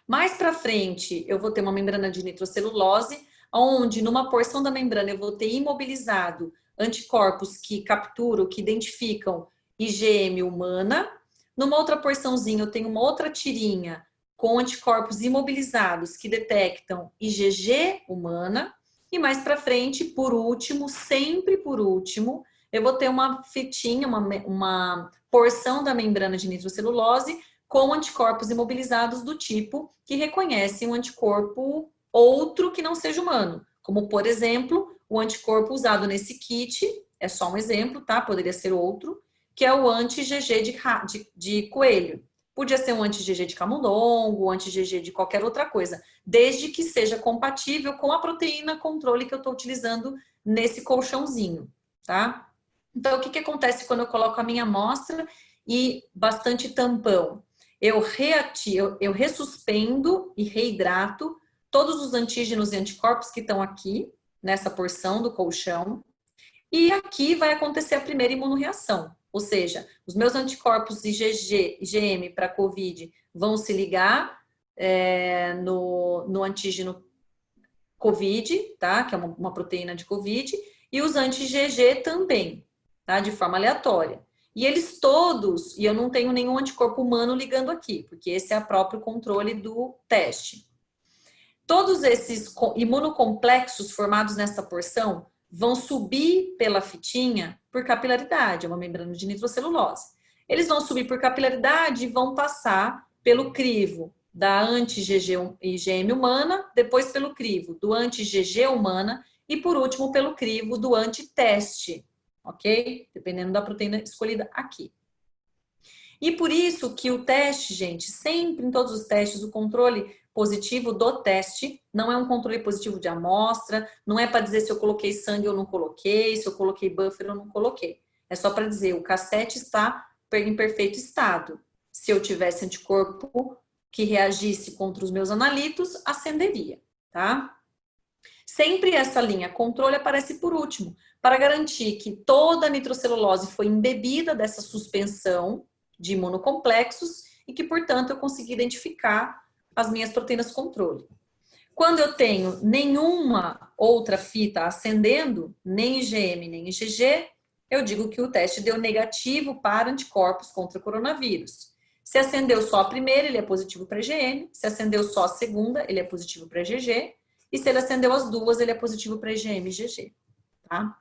Mais para frente, eu vou ter uma membrana de nitrocelulose, onde numa porção da membrana eu vou ter imobilizado anticorpos que capturam, que identificam IgM humana. Numa outra porçãozinha eu tenho uma outra tirinha com anticorpos imobilizados que detectam IgG humana. E mais para frente, por último, sempre por último, eu vou ter uma fitinha, uma porção da membrana de nitrocelulose com anticorpos imobilizados do tipo que reconhecem um anticorpo outro que não seja humano, como, por exemplo, o anticorpo usado nesse kit, é só um exemplo, tá? Poderia ser outro, que é o anti-IgG de coelho. Podia ser um anti-IgG de camundongo, anti-IgG de qualquer outra coisa, desde que seja compatível com a proteína controle que eu estou utilizando nesse colchãozinho, tá? Então, o que acontece quando eu coloco a minha amostra e bastante tampão? Eu ressuspendo e reidrato todos os antígenos e anticorpos que estão aqui, nessa porção do colchão, e aqui vai acontecer a primeira imunorreação. Ou seja, os meus anticorpos IgG, IgM para COVID vão se ligar no antígeno COVID, tá? Que é uma proteína de COVID, e os anti-IgG também, tá? De forma aleatória. E eles todos, e eu não tenho nenhum anticorpo humano ligando aqui, porque esse é o próprio controle do teste. Todos esses imunocomplexos formados nessa porção vão subir pela fitinha por capilaridade, é uma membrana de nitrocelulose. Eles vão subir por capilaridade e vão passar pelo crivo da anti-IgM humana, depois pelo crivo do anti-IgG humana e, por último, pelo crivo do antiteste, ok? Dependendo da proteína escolhida aqui. E por isso que o teste, gente, sempre em todos os testes, o controle positivo do teste não é um controle positivo de amostra, não é para dizer se eu coloquei sangue ou não coloquei, se eu coloquei buffer ou não coloquei. É só para dizer o cassete está em perfeito estado. Se eu tivesse anticorpo que reagisse contra os meus analitos, acenderia, tá? Sempre essa linha controle aparece por último, para garantir que toda a nitrocelulose foi embebida dessa suspensão de imunocomplexos e que, portanto, eu consegui identificar as minhas proteínas controle. Quando eu tenho nenhuma outra fita acendendo, nem IgM, nem IgG, eu digo que o teste deu negativo para anticorpos contra o coronavírus. Se acendeu só a primeira, ele é positivo para IgM. Se acendeu só a segunda, ele é positivo para IgG. E se ele acendeu as duas, ele é positivo para IgM e IgG. Tá?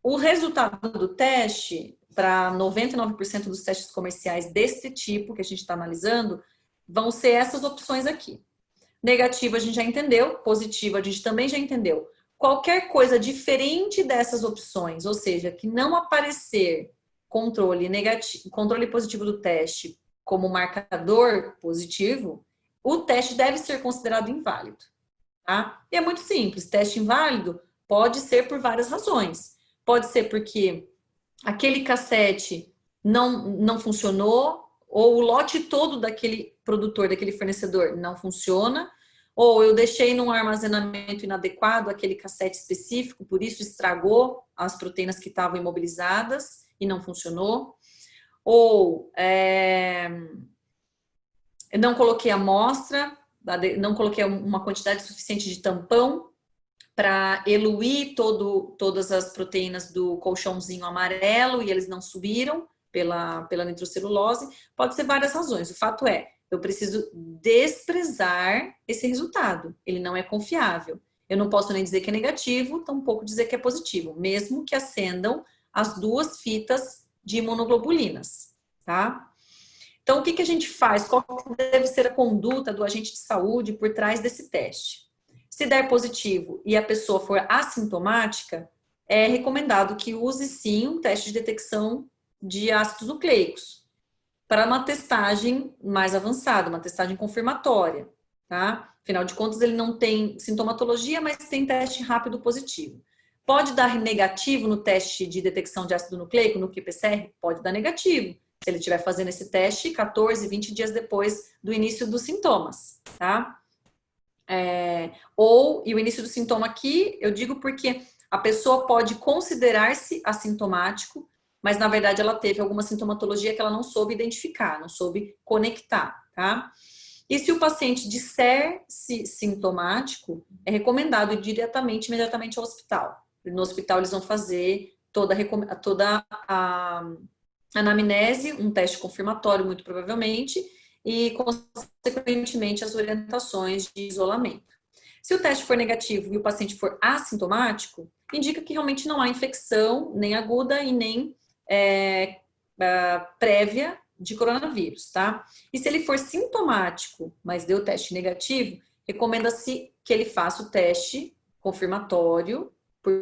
O resultado do teste, para 99% dos testes comerciais desse tipo que a gente está analisando, vão ser essas opções aqui. Negativo a gente já entendeu, positivo a gente também já entendeu. Qualquer coisa diferente dessas opções, ou seja, que não aparecer controle positivo do teste como marcador positivo, o teste deve ser considerado inválido. Tá? E é muito simples, teste inválido pode ser por várias razões. Pode ser porque aquele cassete não funcionou, ou o lote todo daquele produtor, daquele fornecedor não funciona, ou eu deixei num armazenamento inadequado aquele cassete específico, por isso estragou as proteínas que estavam imobilizadas e não funcionou, ou eu não coloquei amostra, não coloquei uma quantidade suficiente de tampão para eluir todas as proteínas do colchãozinho amarelo e eles não subiram pela nitrocelulose. Pode ser várias razões. O fato é, eu preciso desprezar esse resultado. Ele não é confiável. Eu não posso nem dizer que é negativo, tampouco dizer que é positivo, mesmo que acendam as duas fitas de imunoglobulinas, tá? Então, o que a gente faz? Qual deve ser a conduta do agente de saúde por trás desse teste? Se der positivo e a pessoa for assintomática, é recomendado que use sim um teste de detecção de ácidos nucleicos para uma testagem mais avançada, uma testagem confirmatória, tá? Afinal de contas, ele não tem sintomatologia, mas tem teste rápido positivo. Pode dar negativo no teste de detecção de ácido nucleico, no qPCR? Pode dar negativo, se ele estiver fazendo esse teste 14, 20 dias depois do início dos sintomas, tá? E o início do sintoma aqui, eu digo porque a pessoa pode considerar-se assintomático, mas na verdade ela teve alguma sintomatologia que ela não soube identificar, não soube conectar, tá? E se o paciente disser-se sintomático, é recomendado ir imediatamente ao hospital. No hospital eles vão fazer toda a anamnese, um teste confirmatório, muito provavelmente, e, consequentemente, as orientações de isolamento. Se o teste for negativo e o paciente for assintomático, indica que realmente não há infecção, nem aguda e nem prévia de coronavírus, tá? E se ele for sintomático, mas deu teste negativo, recomenda-se que ele faça o teste confirmatório por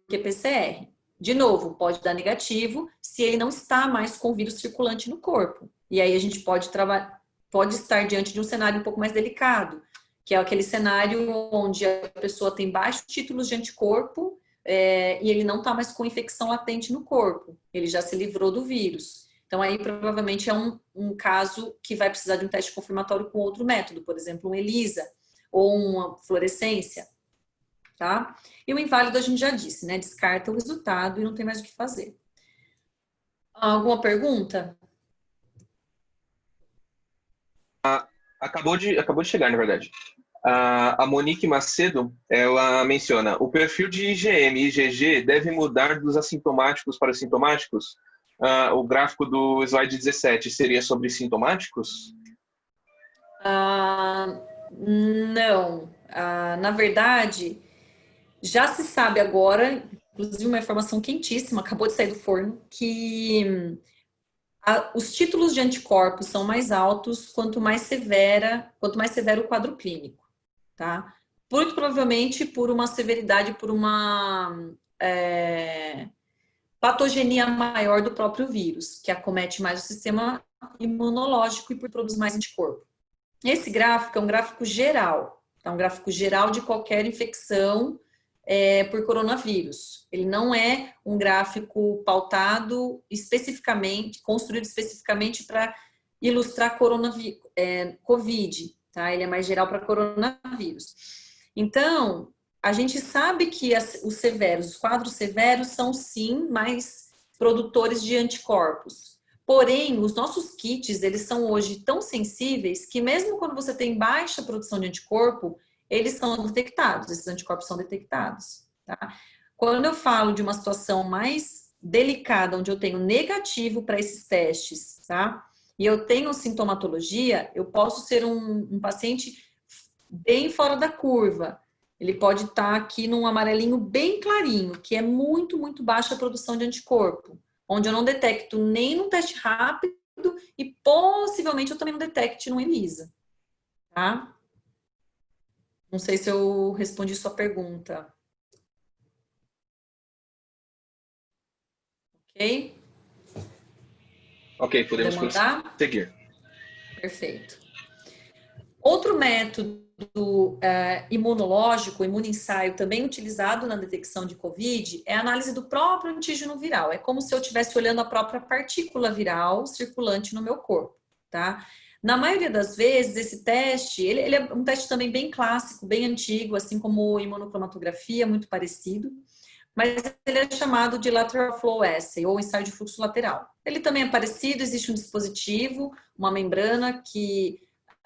qPCR. De novo, pode dar negativo se ele não está mais com o vírus circulante no corpo. E aí a gente pode estar diante de um cenário um pouco mais delicado, que é aquele cenário onde a pessoa tem baixos títulos de anticorpo e ele não está mais com infecção latente no corpo. Ele já se livrou do vírus. Então aí provavelmente é um caso que vai precisar de um teste confirmatório com outro método, por exemplo, um ELISA ou uma fluorescência. Tá? E o inválido a gente já disse, né? Descarta o resultado e não tem mais o que fazer. Alguma pergunta? Acabou de chegar, na verdade. A Monique Macedo, ela menciona, o perfil de IgM e IgG deve mudar dos assintomáticos para os sintomáticos? O gráfico do slide 17 seria sobre sintomáticos? Não. Na verdade, já se sabe agora, inclusive uma informação quentíssima, acabou de sair do forno, que os títulos de anticorpos são mais altos quanto mais severo o quadro clínico, tá? Muito provavelmente por uma severidade, por uma patogenia maior do próprio vírus, que acomete mais o sistema imunológico e produz mais anticorpo. Esse gráfico é um gráfico geral, tá? Um gráfico geral de qualquer infecção por coronavírus. Ele não é um gráfico pautado especificamente, construído especificamente para ilustrar Covid, tá? Ele é mais geral para coronavírus. Então, a gente sabe que os quadros severos são sim mais produtores de anticorpos. Porém, os nossos kits, eles são hoje tão sensíveis que mesmo quando você tem baixa produção de anticorpo, eles são detectados, esses anticorpos são detectados, tá? Quando eu falo de uma situação mais delicada, onde eu tenho negativo para esses testes, tá? E eu tenho sintomatologia, eu posso ser um paciente bem fora da curva. Ele pode estar aqui num amarelinho bem clarinho, que é muito, muito baixa a produção de anticorpo, onde eu não detecto nem num teste rápido e possivelmente eu também não detecte no ELISA, tá? Não sei se eu respondi sua pergunta. Ok? Ok, podemos seguir. Perfeito. Outro método imunológico, imunoensaio, também utilizado na detecção de COVID, é a análise do próprio antígeno viral. É como se eu estivesse olhando a própria partícula viral circulante no meu corpo, tá? Na maioria das vezes, esse teste, ele é um teste também bem clássico, bem antigo, assim como imunocromatografia, muito parecido, mas ele é chamado de lateral flow assay, ou ensaio de fluxo lateral. Ele também é parecido, existe um dispositivo, uma membrana que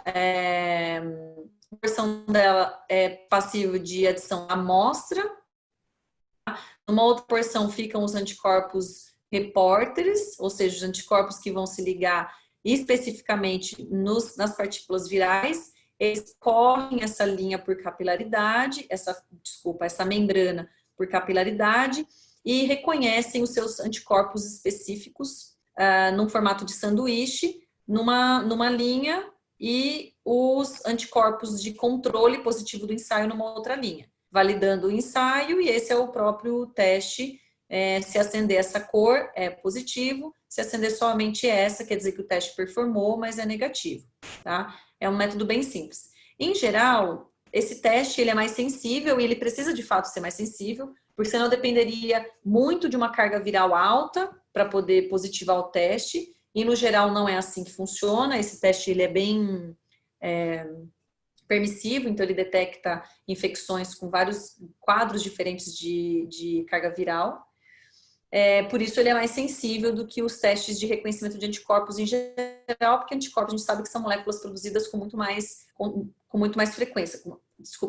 a porção dela é passível de adição à amostra. Numa outra porção ficam os anticorpos repórteres, ou seja, os anticorpos que vão se ligar especificamente nas partículas virais. Eles correm essa linha por capilaridade, essa membrana por capilaridade e reconhecem os seus anticorpos específicos num formato de sanduíche, numa linha, e os anticorpos de controle positivo do ensaio numa outra linha, validando o ensaio, e esse é o próprio teste. Se acender essa cor, é positivo. Se acender somente essa, quer dizer que o teste performou, mas é negativo, tá? É um método bem simples. Em geral, esse teste ele é mais sensível, e ele precisa de fato ser mais sensível, porque senão dependeria muito de uma carga viral alta para poder positivar o teste, e no geral não é assim que funciona. Esse teste ele é bem permissivo, então ele detecta infecções com vários quadros diferentes de carga viral. Por isso ele é mais sensível do que os testes de reconhecimento de anticorpos em geral, porque anticorpos a gente sabe que são moléculas produzidas com muito mais frequência,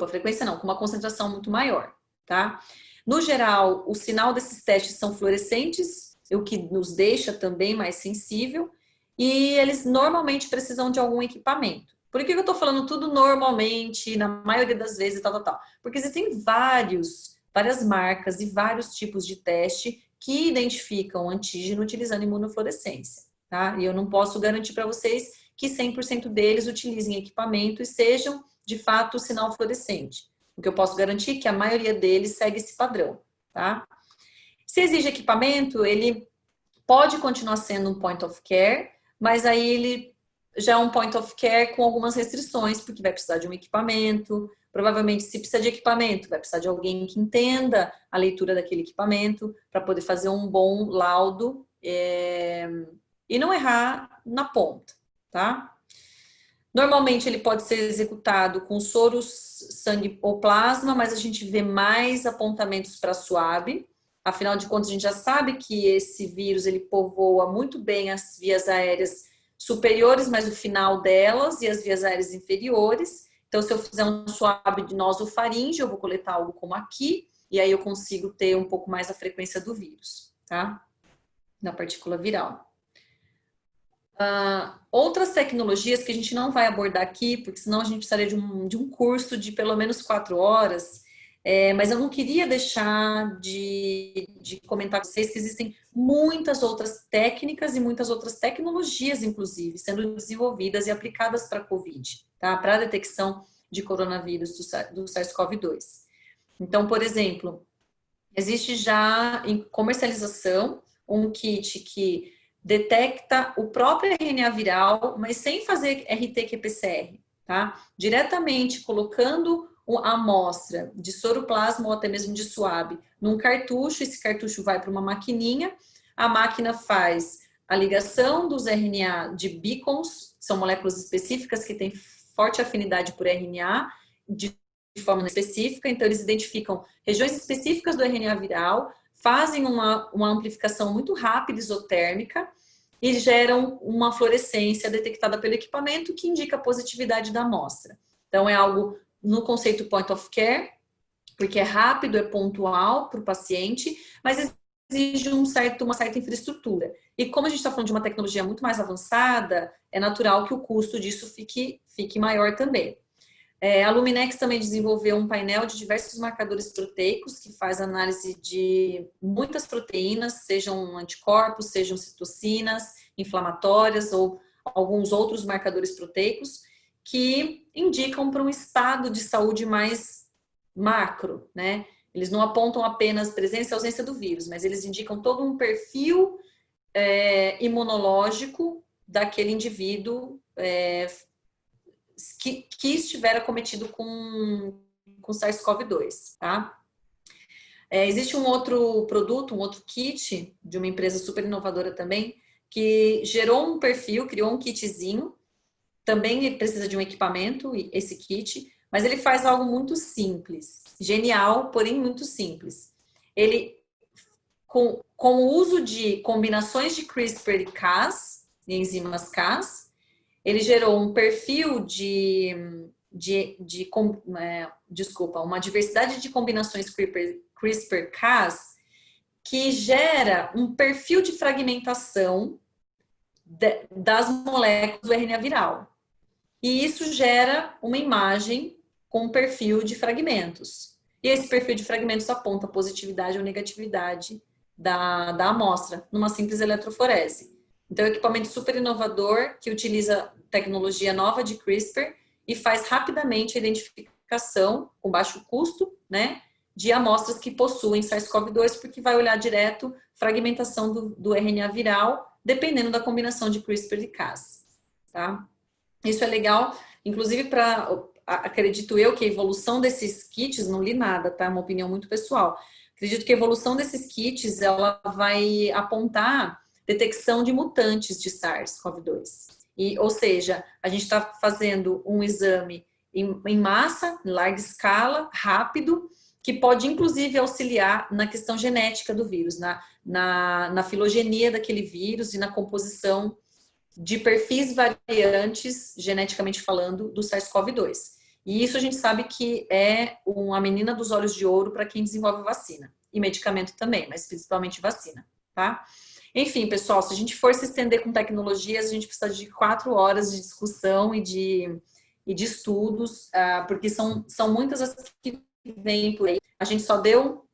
frequência não, com uma concentração muito maior, tá? No geral, o sinal desses testes são fluorescentes, o que nos deixa também mais sensível, e eles normalmente precisam de algum equipamento. Por que eu estou falando tudo normalmente, na maioria das vezes, tal? Porque existem várias marcas e vários tipos de teste que identificam antígeno utilizando imunofluorescência, tá? E eu não posso garantir para vocês que 100% deles utilizem equipamento e sejam, de fato, sinal fluorescente. O que eu posso garantir é que a maioria deles segue esse padrão, tá? Se exige equipamento, ele pode continuar sendo um point of care, mas aí ele já é um point of care com algumas restrições, porque vai precisar de um equipamento. Provavelmente, se precisa de equipamento, vai precisar de alguém que entenda a leitura daquele equipamento para poder fazer um bom laudo e não errar na ponta, tá? Normalmente, ele pode ser executado com soro, sangue ou plasma, mas a gente vê mais apontamentos para suave. Afinal de contas, a gente já sabe que esse vírus ele povoa muito bem as vias aéreas superiores, mas o final delas, e as vias aéreas inferiores. Então, se eu fizer um swab de nasofaringe, eu vou coletar algo como aqui, e aí eu consigo ter um pouco mais a frequência do vírus, tá? Da partícula viral. Outras tecnologias que a gente não vai abordar aqui, porque senão a gente precisaria de um curso de pelo menos 4 horas, mas eu não queria deixar de comentar com vocês que existem muitas outras técnicas e muitas outras tecnologias, inclusive, sendo desenvolvidas e aplicadas para a COVID, tá? Para a detecção de coronavírus do SARS-CoV-2. Então, por exemplo, existe já em comercialização um kit que detecta o próprio RNA viral, mas sem fazer RT-qPCR, tá? Diretamente colocando a amostra de soroplasma ou até mesmo de suave num cartucho. Esse cartucho vai para uma maquininha, a máquina faz a ligação dos RNA de beacons, são moléculas específicas que têm forte afinidade por RNA, de forma específica, então eles identificam regiões específicas do RNA viral, fazem uma amplificação muito rápida isotérmica e geram uma fluorescência detectada pelo equipamento que indica a positividade da amostra. Então, é algo no conceito point of care, porque é rápido, é pontual para o paciente, mas exige uma certa infraestrutura. E como a gente está falando de uma tecnologia muito mais avançada, é natural que o custo disso fique maior também. A Luminex também desenvolveu um painel de diversos marcadores proteicos que faz análise de muitas proteínas, sejam anticorpos, sejam citocinas inflamatórias ou alguns outros marcadores proteicos que indicam para um estado de saúde mais macro, né? Eles não apontam apenas presença e ausência do vírus, mas eles indicam todo um perfil imunológico daquele indivíduo que estiver acometido com SARS-CoV-2, tá? Existe um outro produto, um outro kit de uma empresa super inovadora também, que gerou um perfil, criou um kitzinho, também precisa de um equipamento, esse kit, mas ele faz algo muito simples, genial, porém muito simples. Ele, com o uso de combinações de CRISPR e Cas, de enzimas Cas, ele gerou um perfil uma diversidade de combinações CRISPR-Cas que gera um perfil de fragmentação das moléculas do RNA viral. E isso gera uma imagem com um perfil de fragmentos. E esse perfil de fragmentos aponta a positividade ou negatividade da amostra, numa simples eletroforese. Então, é um equipamento super inovador que utiliza tecnologia nova de CRISPR e faz rapidamente a identificação, com baixo custo, né, de amostras que possuem SARS-CoV-2, porque vai olhar direto fragmentação do RNA viral, dependendo da combinação de CRISPR e Cas, tá? Isso é legal, inclusive para, acredito eu, que a evolução desses kits, não li nada, tá? Uma opinião muito pessoal. Acredito que a evolução desses kits, ela vai apontar detecção de mutantes de SARS-CoV-2. Ou seja, a gente está fazendo um exame em massa, em larga escala, rápido, que pode, inclusive, auxiliar na questão genética do vírus, na filogenia daquele vírus e na composição de perfis variantes, geneticamente falando, do SARS-CoV-2. E isso a gente sabe que é uma menina dos olhos de ouro para quem desenvolve vacina. E medicamento também, mas principalmente vacina, tá? Enfim, pessoal, se a gente for se estender com tecnologias, a gente precisa de 4 horas de discussão e de estudos, porque são muitas as que vêm por aí. A gente só deu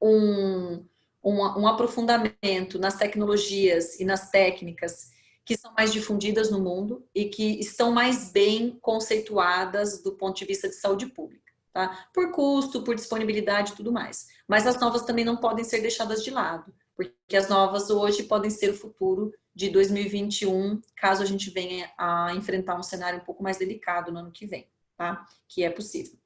um aprofundamento nas tecnologias e nas técnicas que são mais difundidas no mundo e que estão mais bem conceituadas do ponto de vista de saúde pública, tá? Por custo, por disponibilidade e tudo mais. Mas as novas também não podem ser deixadas de lado, porque as novas hoje podem ser o futuro de 2021, caso a gente venha a enfrentar um cenário um pouco mais delicado no ano que vem, tá? Que é possível.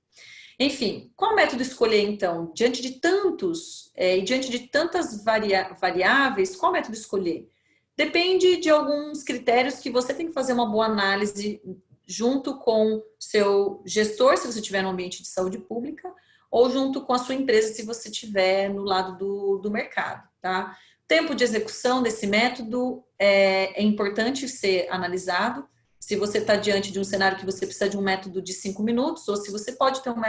Enfim, qual método escolher, então? Diante de tantos, e diante de tantas variáveis, qual método escolher? Depende de alguns critérios que você tem que fazer uma boa análise junto com seu gestor, se você estiver no ambiente de saúde pública, ou junto com a sua empresa, se você estiver no lado do mercado, tá? Tempo de execução desse método é importante ser analisado. Se você está diante de um cenário que você precisa de um método de 5 minutos, ou se você pode ter um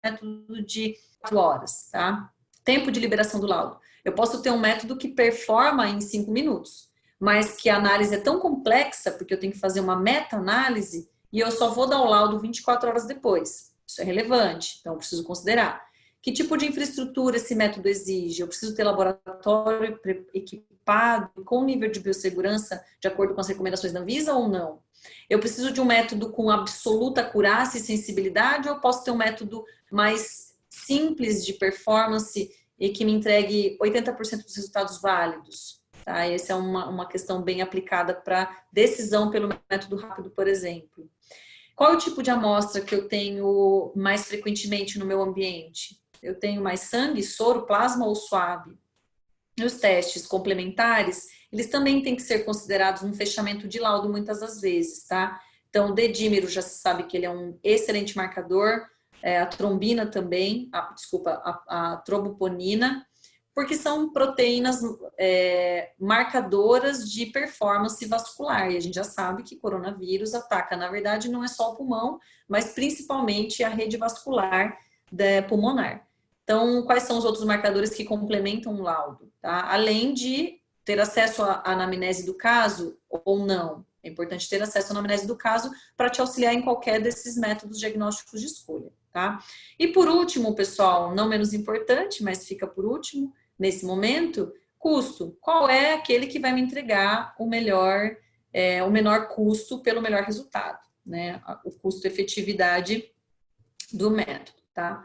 método de 4 horas, tá? Tempo de liberação do laudo. Eu posso ter um método que performa em 5 minutos, mas que a análise é tão complexa, porque eu tenho que fazer uma meta-análise, e eu só vou dar o laudo 24 horas depois. Isso é relevante, então eu preciso considerar. Que tipo de infraestrutura esse método exige? Eu preciso ter laboratório equipado com nível de biossegurança de acordo com as recomendações da Anvisa ou não? Eu preciso de um método com absoluta acurácia e sensibilidade ou posso ter um método mais simples de performance e que me entregue 80% dos resultados válidos? Tá? Essa é uma questão bem aplicada para decisão pelo método rápido, por exemplo. Qual é o tipo de amostra que eu tenho mais frequentemente no meu ambiente? Eu tenho mais sangue, soro, plasma ou suave? E os testes complementares, eles também têm que ser considerados no fechamento de laudo muitas das vezes, tá? Então, o dedímero já se sabe que ele é um excelente marcador, a trombina também, a troboponina, porque são proteínas marcadoras de performance vascular. E a gente já sabe que coronavírus ataca, na verdade, não é só o pulmão, mas principalmente a rede vascular pulmonar. Então, quais são os outros marcadores que complementam o laudo? Tá? Além de ter acesso à anamnese do caso ou não. É importante ter acesso à anamnese do caso para te auxiliar em qualquer desses métodos diagnósticos de escolha. Tá? E por último, pessoal, não menos importante, mas fica por último, nesse momento, custo. Qual é aquele que vai me entregar o menor custo pelo melhor resultado? Né? O custo-efetividade do método. Tá?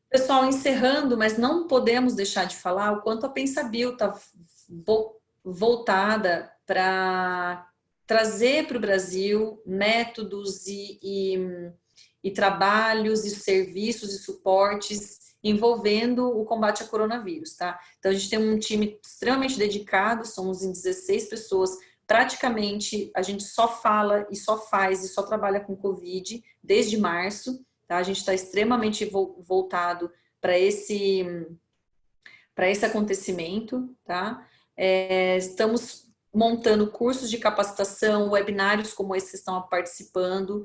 Pessoal, encerrando, mas não podemos deixar de falar o quanto a PensaBio está voltada para trazer para o Brasil métodos e trabalhos e serviços e suportes envolvendo o combate ao coronavírus, tá? Então, a gente tem um time extremamente dedicado, somos em 16 pessoas, praticamente a gente só fala e só faz e só trabalha com Covid desde março. Tá? A gente está extremamente voltado para esse acontecimento. Tá? Estamos montando cursos de capacitação, webinários como esse que estão participando.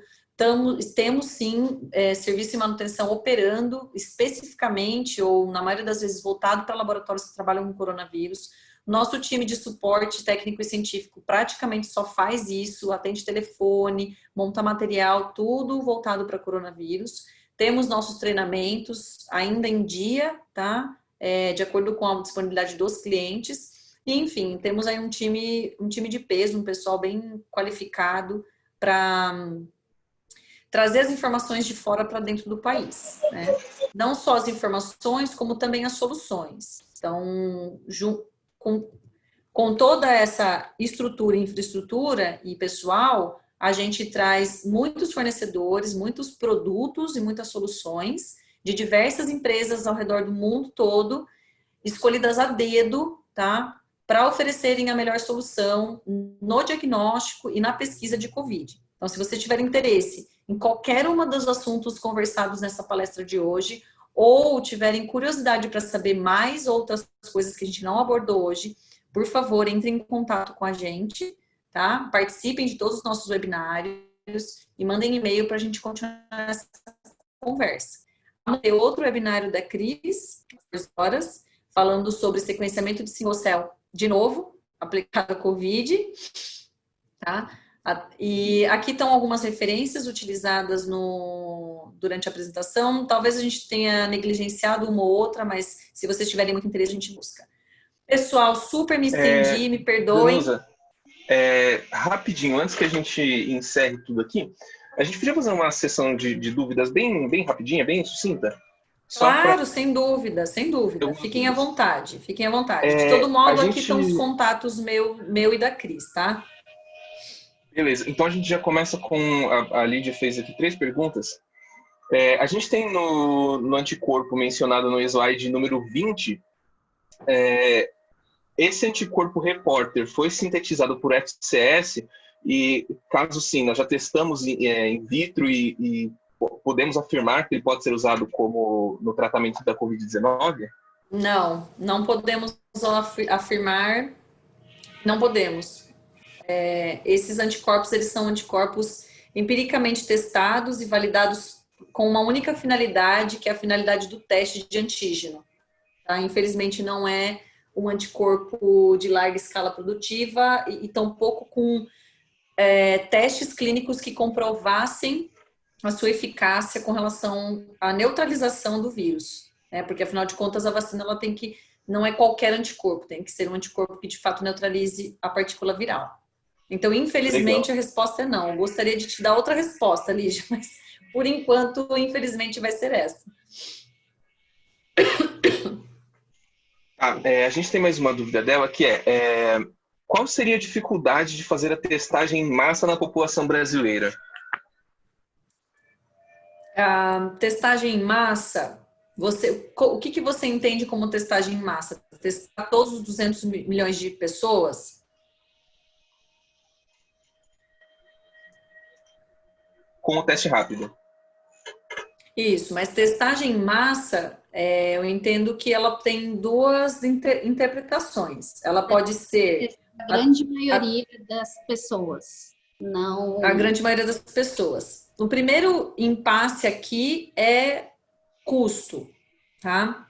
Temos sim serviço de manutenção operando especificamente, ou na maioria das vezes voltado para laboratórios que trabalham com coronavírus. Nosso time de suporte técnico e científico praticamente só faz isso, atende telefone, monta material, tudo voltado para coronavírus. Temos nossos treinamentos ainda em dia, tá? De acordo com a disponibilidade dos clientes. E, enfim, temos aí um time de peso, um pessoal bem qualificado para trazer as informações de fora para dentro do país, né? Não só as informações, como também as soluções. Então, com toda essa estrutura, infraestrutura e pessoal, a gente traz muitos fornecedores, muitos produtos e muitas soluções de diversas empresas ao redor do mundo todo, escolhidas a dedo, tá? Para oferecerem a melhor solução no diagnóstico e na pesquisa de Covid. Então, se você tiver interesse em qualquer um dos assuntos conversados nessa palestra de hoje, ou tiverem curiosidade para saber mais outras coisas que a gente não abordou hoje, por favor, entrem em contato com a gente, tá? Participem de todos os nossos webinários e mandem e-mail para a gente continuar essa conversa. Vamos ter outro webinário da Cris, às horas, falando sobre sequenciamento de single cell, de novo, aplicado à Covid, tá? E aqui estão algumas referências utilizadas durante a apresentação. Talvez a gente tenha negligenciado uma ou outra, mas se vocês tiverem muito interesse, a gente busca. Pessoal, super me estendi, me perdoem. Danusa, rapidinho, antes que a gente encerre tudo aqui, a gente podia fazer uma sessão de dúvidas bem rapidinha, bem sucinta? Claro, sem dúvida, sem dúvida. Fiquem à vontade, fiquem à vontade. De todo modo, aqui estão os contatos meu e da Cris, tá? Beleza, então a gente já começa com... A Lídia fez aqui 3 perguntas. A gente tem no anticorpo mencionado no slide número 20, esse anticorpo repórter foi sintetizado por FCS e, caso sim, nós já testamos in vitro e podemos afirmar que ele pode ser usado como no tratamento da Covid-19? Não podemos afirmar, não podemos. Esses anticorpos, eles são anticorpos empiricamente testados e validados com uma única finalidade, que é a finalidade do teste de antígeno. Tá? Infelizmente, não é um anticorpo de larga escala produtiva e tampouco com testes clínicos que comprovassem a sua eficácia com relação à neutralização do vírus. Né? Porque, afinal de contas, a vacina ela tem que, não é qualquer anticorpo, tem que ser um anticorpo que, de fato, neutralize a partícula viral. Então, infelizmente, a resposta é não. Eu gostaria de te dar outra resposta, Lígia, mas, por enquanto, infelizmente, vai ser essa. A gente tem mais uma dúvida dela, que qual seria a dificuldade de fazer a testagem em massa na população brasileira? A testagem em massa, o que você entende como testagem em massa? Testar todos os 200 milhões de pessoas? Com o teste rápido. Isso, mas testagem em massa, eu entendo que ela tem duas interpretações. Ela pode ser... A grande maioria das pessoas, não... A grande maioria das pessoas. O primeiro impasse aqui é custo, tá?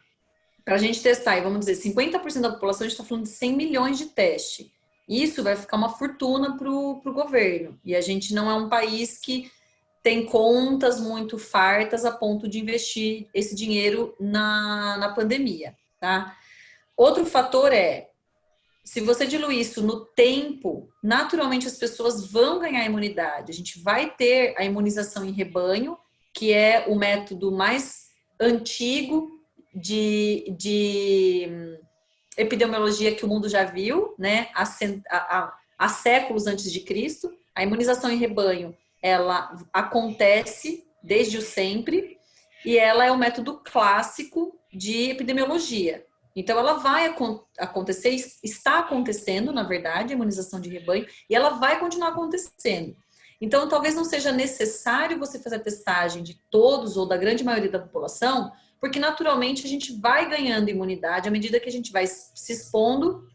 Para a gente testar, e vamos dizer, 50% da população, a gente está falando de 100 milhões de testes. Isso vai ficar uma fortuna para o governo. E a gente não é um país que tem contas muito fartas a ponto de investir esse dinheiro na pandemia, tá? Outro fator se você diluir isso no tempo, naturalmente as pessoas vão ganhar imunidade. A gente vai ter a imunização em rebanho, que é o método mais antigo de epidemiologia que o mundo já viu, né? Há séculos antes de Cristo. A imunização em rebanho, ela acontece desde o sempre e ela é o método clássico de epidemiologia. Então, ela vai acontecer, está acontecendo, na verdade, a imunização de rebanho, e ela vai continuar acontecendo. Então, talvez não seja necessário você fazer a testagem de todos ou da grande maioria da população, porque naturalmente a gente vai ganhando imunidade à medida que a gente vai se expondo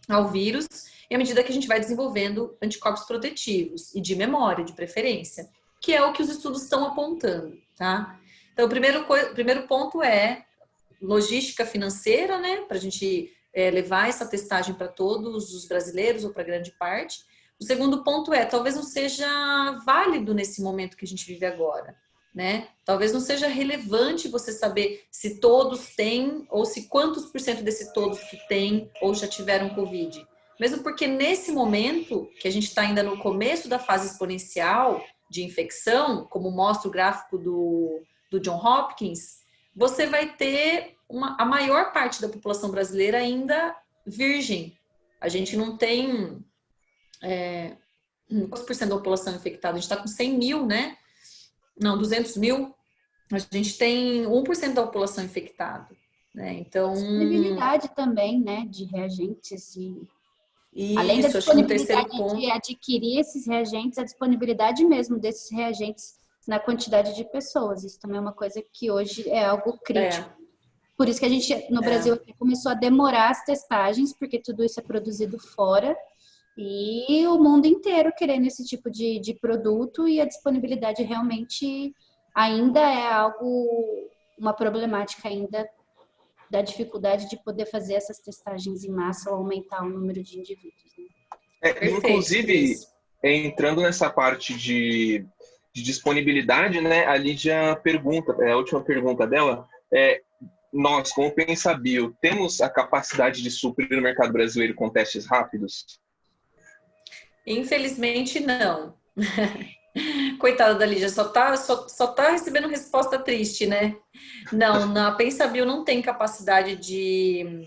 ao vírus e à medida que a gente vai desenvolvendo anticorpos protetivos e de memória, de preferência, que é o que os estudos estão apontando, tá? Então, o primeiro ponto é logística financeira, né, para a gente levar essa testagem para todos os brasileiros ou para grande parte. O segundo ponto talvez não seja válido nesse momento que a gente vive agora. né? Talvez não seja relevante você saber se todos têm ou se quantos por cento desse todos que têm ou já tiveram Covid. Mesmo porque nesse momento, que a gente está ainda no começo da fase exponencial de infecção, como mostra o gráfico do John Hopkins, você vai ter a maior parte da população brasileira ainda virgem. A gente não tem quantos por cento da população infectada? A gente está com 100 mil, né? Não, 200 mil. A gente tem 1% da população infectada, né? Então... Disponibilidade também, né, de reagentes além da Isso, acho que um terceiro disponibilidade ponto... de adquirir esses reagentes, a disponibilidade mesmo desses reagentes na quantidade de pessoas. Isso também é uma coisa que hoje é algo crítico. Por isso que a gente, no Brasil, começou a demorar as testagens, porque tudo isso é produzido fora, e o mundo inteiro querendo esse tipo de produto, e a disponibilidade realmente ainda é algo, uma problemática ainda da dificuldade de poder fazer essas testagens em massa ou aumentar o número de indivíduos. Né? Perfeito, Inclusive, Cris. entrando nessa parte de disponibilidade, né, a Lídia pergunta, a última pergunta dela, nós, como PensaBio, temos a capacidade de suprir o mercado brasileiro com testes rápidos? Infelizmente, não. Coitada da Lídia, só tá recebendo resposta triste, né? Não, na PensaBio não tem capacidade de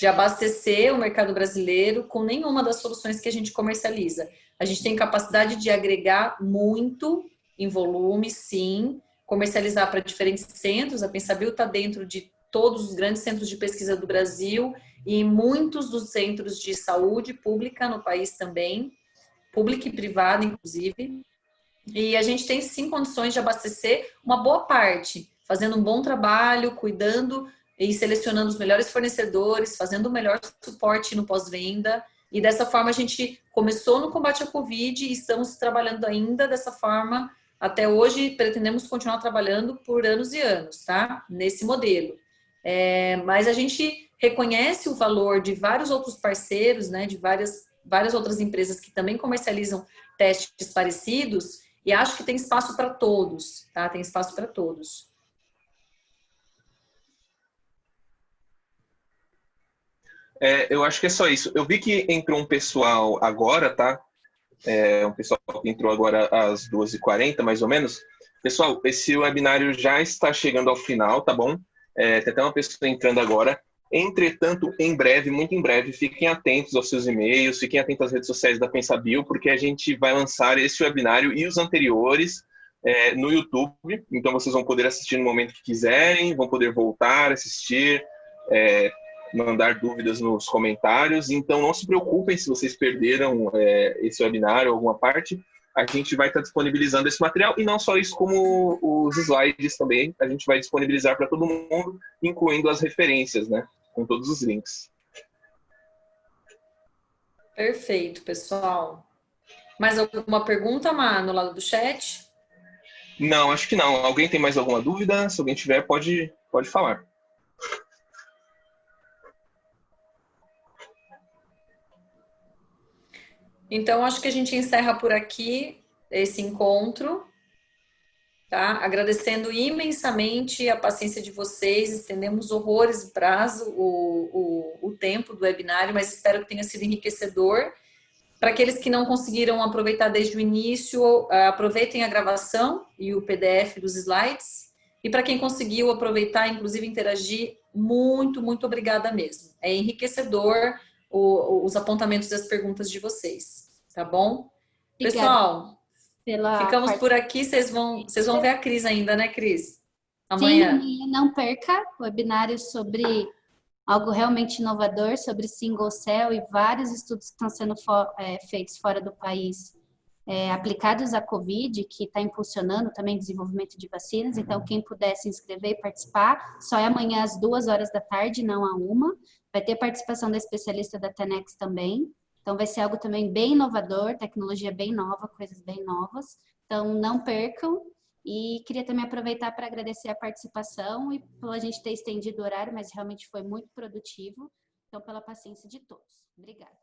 abastecer o mercado brasileiro com nenhuma das soluções que a gente comercializa. A gente tem capacidade de agregar muito em volume, sim, comercializar para diferentes centros. A PensaBio está dentro de todos os grandes centros de pesquisa do Brasil e muitos dos centros de saúde pública no país também, pública e privada, inclusive. E a gente tem, sim, condições de abastecer uma boa parte, fazendo um bom trabalho, cuidando e selecionando os melhores fornecedores, fazendo o melhor suporte no pós-venda. E dessa forma a gente começou no combate à Covid e estamos trabalhando ainda dessa forma até hoje. Pretendemos continuar trabalhando por anos e anos, tá? Nesse modelo. Mas a gente reconhece o valor de vários outros parceiros, né? De várias outras empresas que também comercializam testes parecidos. E acho que tem espaço para todos, tá? Tem espaço para todos. Eu acho que é só isso. Eu vi que entrou um pessoal agora, tá? Um pessoal que entrou agora às 2h40, mais ou menos. Pessoal, esse webinário já está chegando ao final, tá bom? Tem até uma pessoa entrando agora. Entretanto, em breve, muito em breve, fiquem atentos aos seus e-mails, fiquem atentos às redes sociais da PensaBio, porque a gente vai lançar esse webinário e os anteriores no YouTube. Então, vocês vão poder assistir no momento que quiserem, vão poder voltar, assistir, mandar dúvidas nos comentários. Então, não se preocupem se vocês perderam esse webinário ou alguma parte. A gente vai estar disponibilizando esse material, e não só isso, como os slides também, a gente vai disponibilizar para todo mundo, incluindo as referências, né? Com todos os links. Perfeito, pessoal. Mais alguma pergunta, Mar, no lado do chat? Não, acho que não. Alguém tem mais alguma dúvida? Se alguém tiver, pode falar. Então, acho que a gente encerra por aqui esse encontro, tá? Agradecendo imensamente a paciência de vocês, estendemos horrores o prazo, o tempo do webinário, mas espero que tenha sido enriquecedor. Para aqueles que não conseguiram aproveitar desde o início, aproveitem a gravação e o PDF dos slides. E para quem conseguiu aproveitar, inclusive interagir, muito, muito obrigada mesmo. É enriquecedor os apontamentos e as perguntas de vocês, tá bom? Obrigada. Pessoal, ficamos por aqui. Vocês vão ver a Cris ainda, né, Cris? Amanhã. Sim, não perca o webinário sobre algo realmente inovador, sobre single cell e vários estudos que estão sendo feitos fora do país, aplicados à Covid, que está impulsionando também o desenvolvimento de vacinas. Então, quem puder se inscrever e participar, só é amanhã às 14h, não à 1h. Vai ter participação da especialista da Tenex também. Então, vai ser algo também bem inovador, tecnologia bem nova, coisas bem novas. Então, não percam. E queria também aproveitar para agradecer a participação e pela gente ter estendido o horário, mas realmente foi muito produtivo. Então, pela paciência de todos. Obrigada.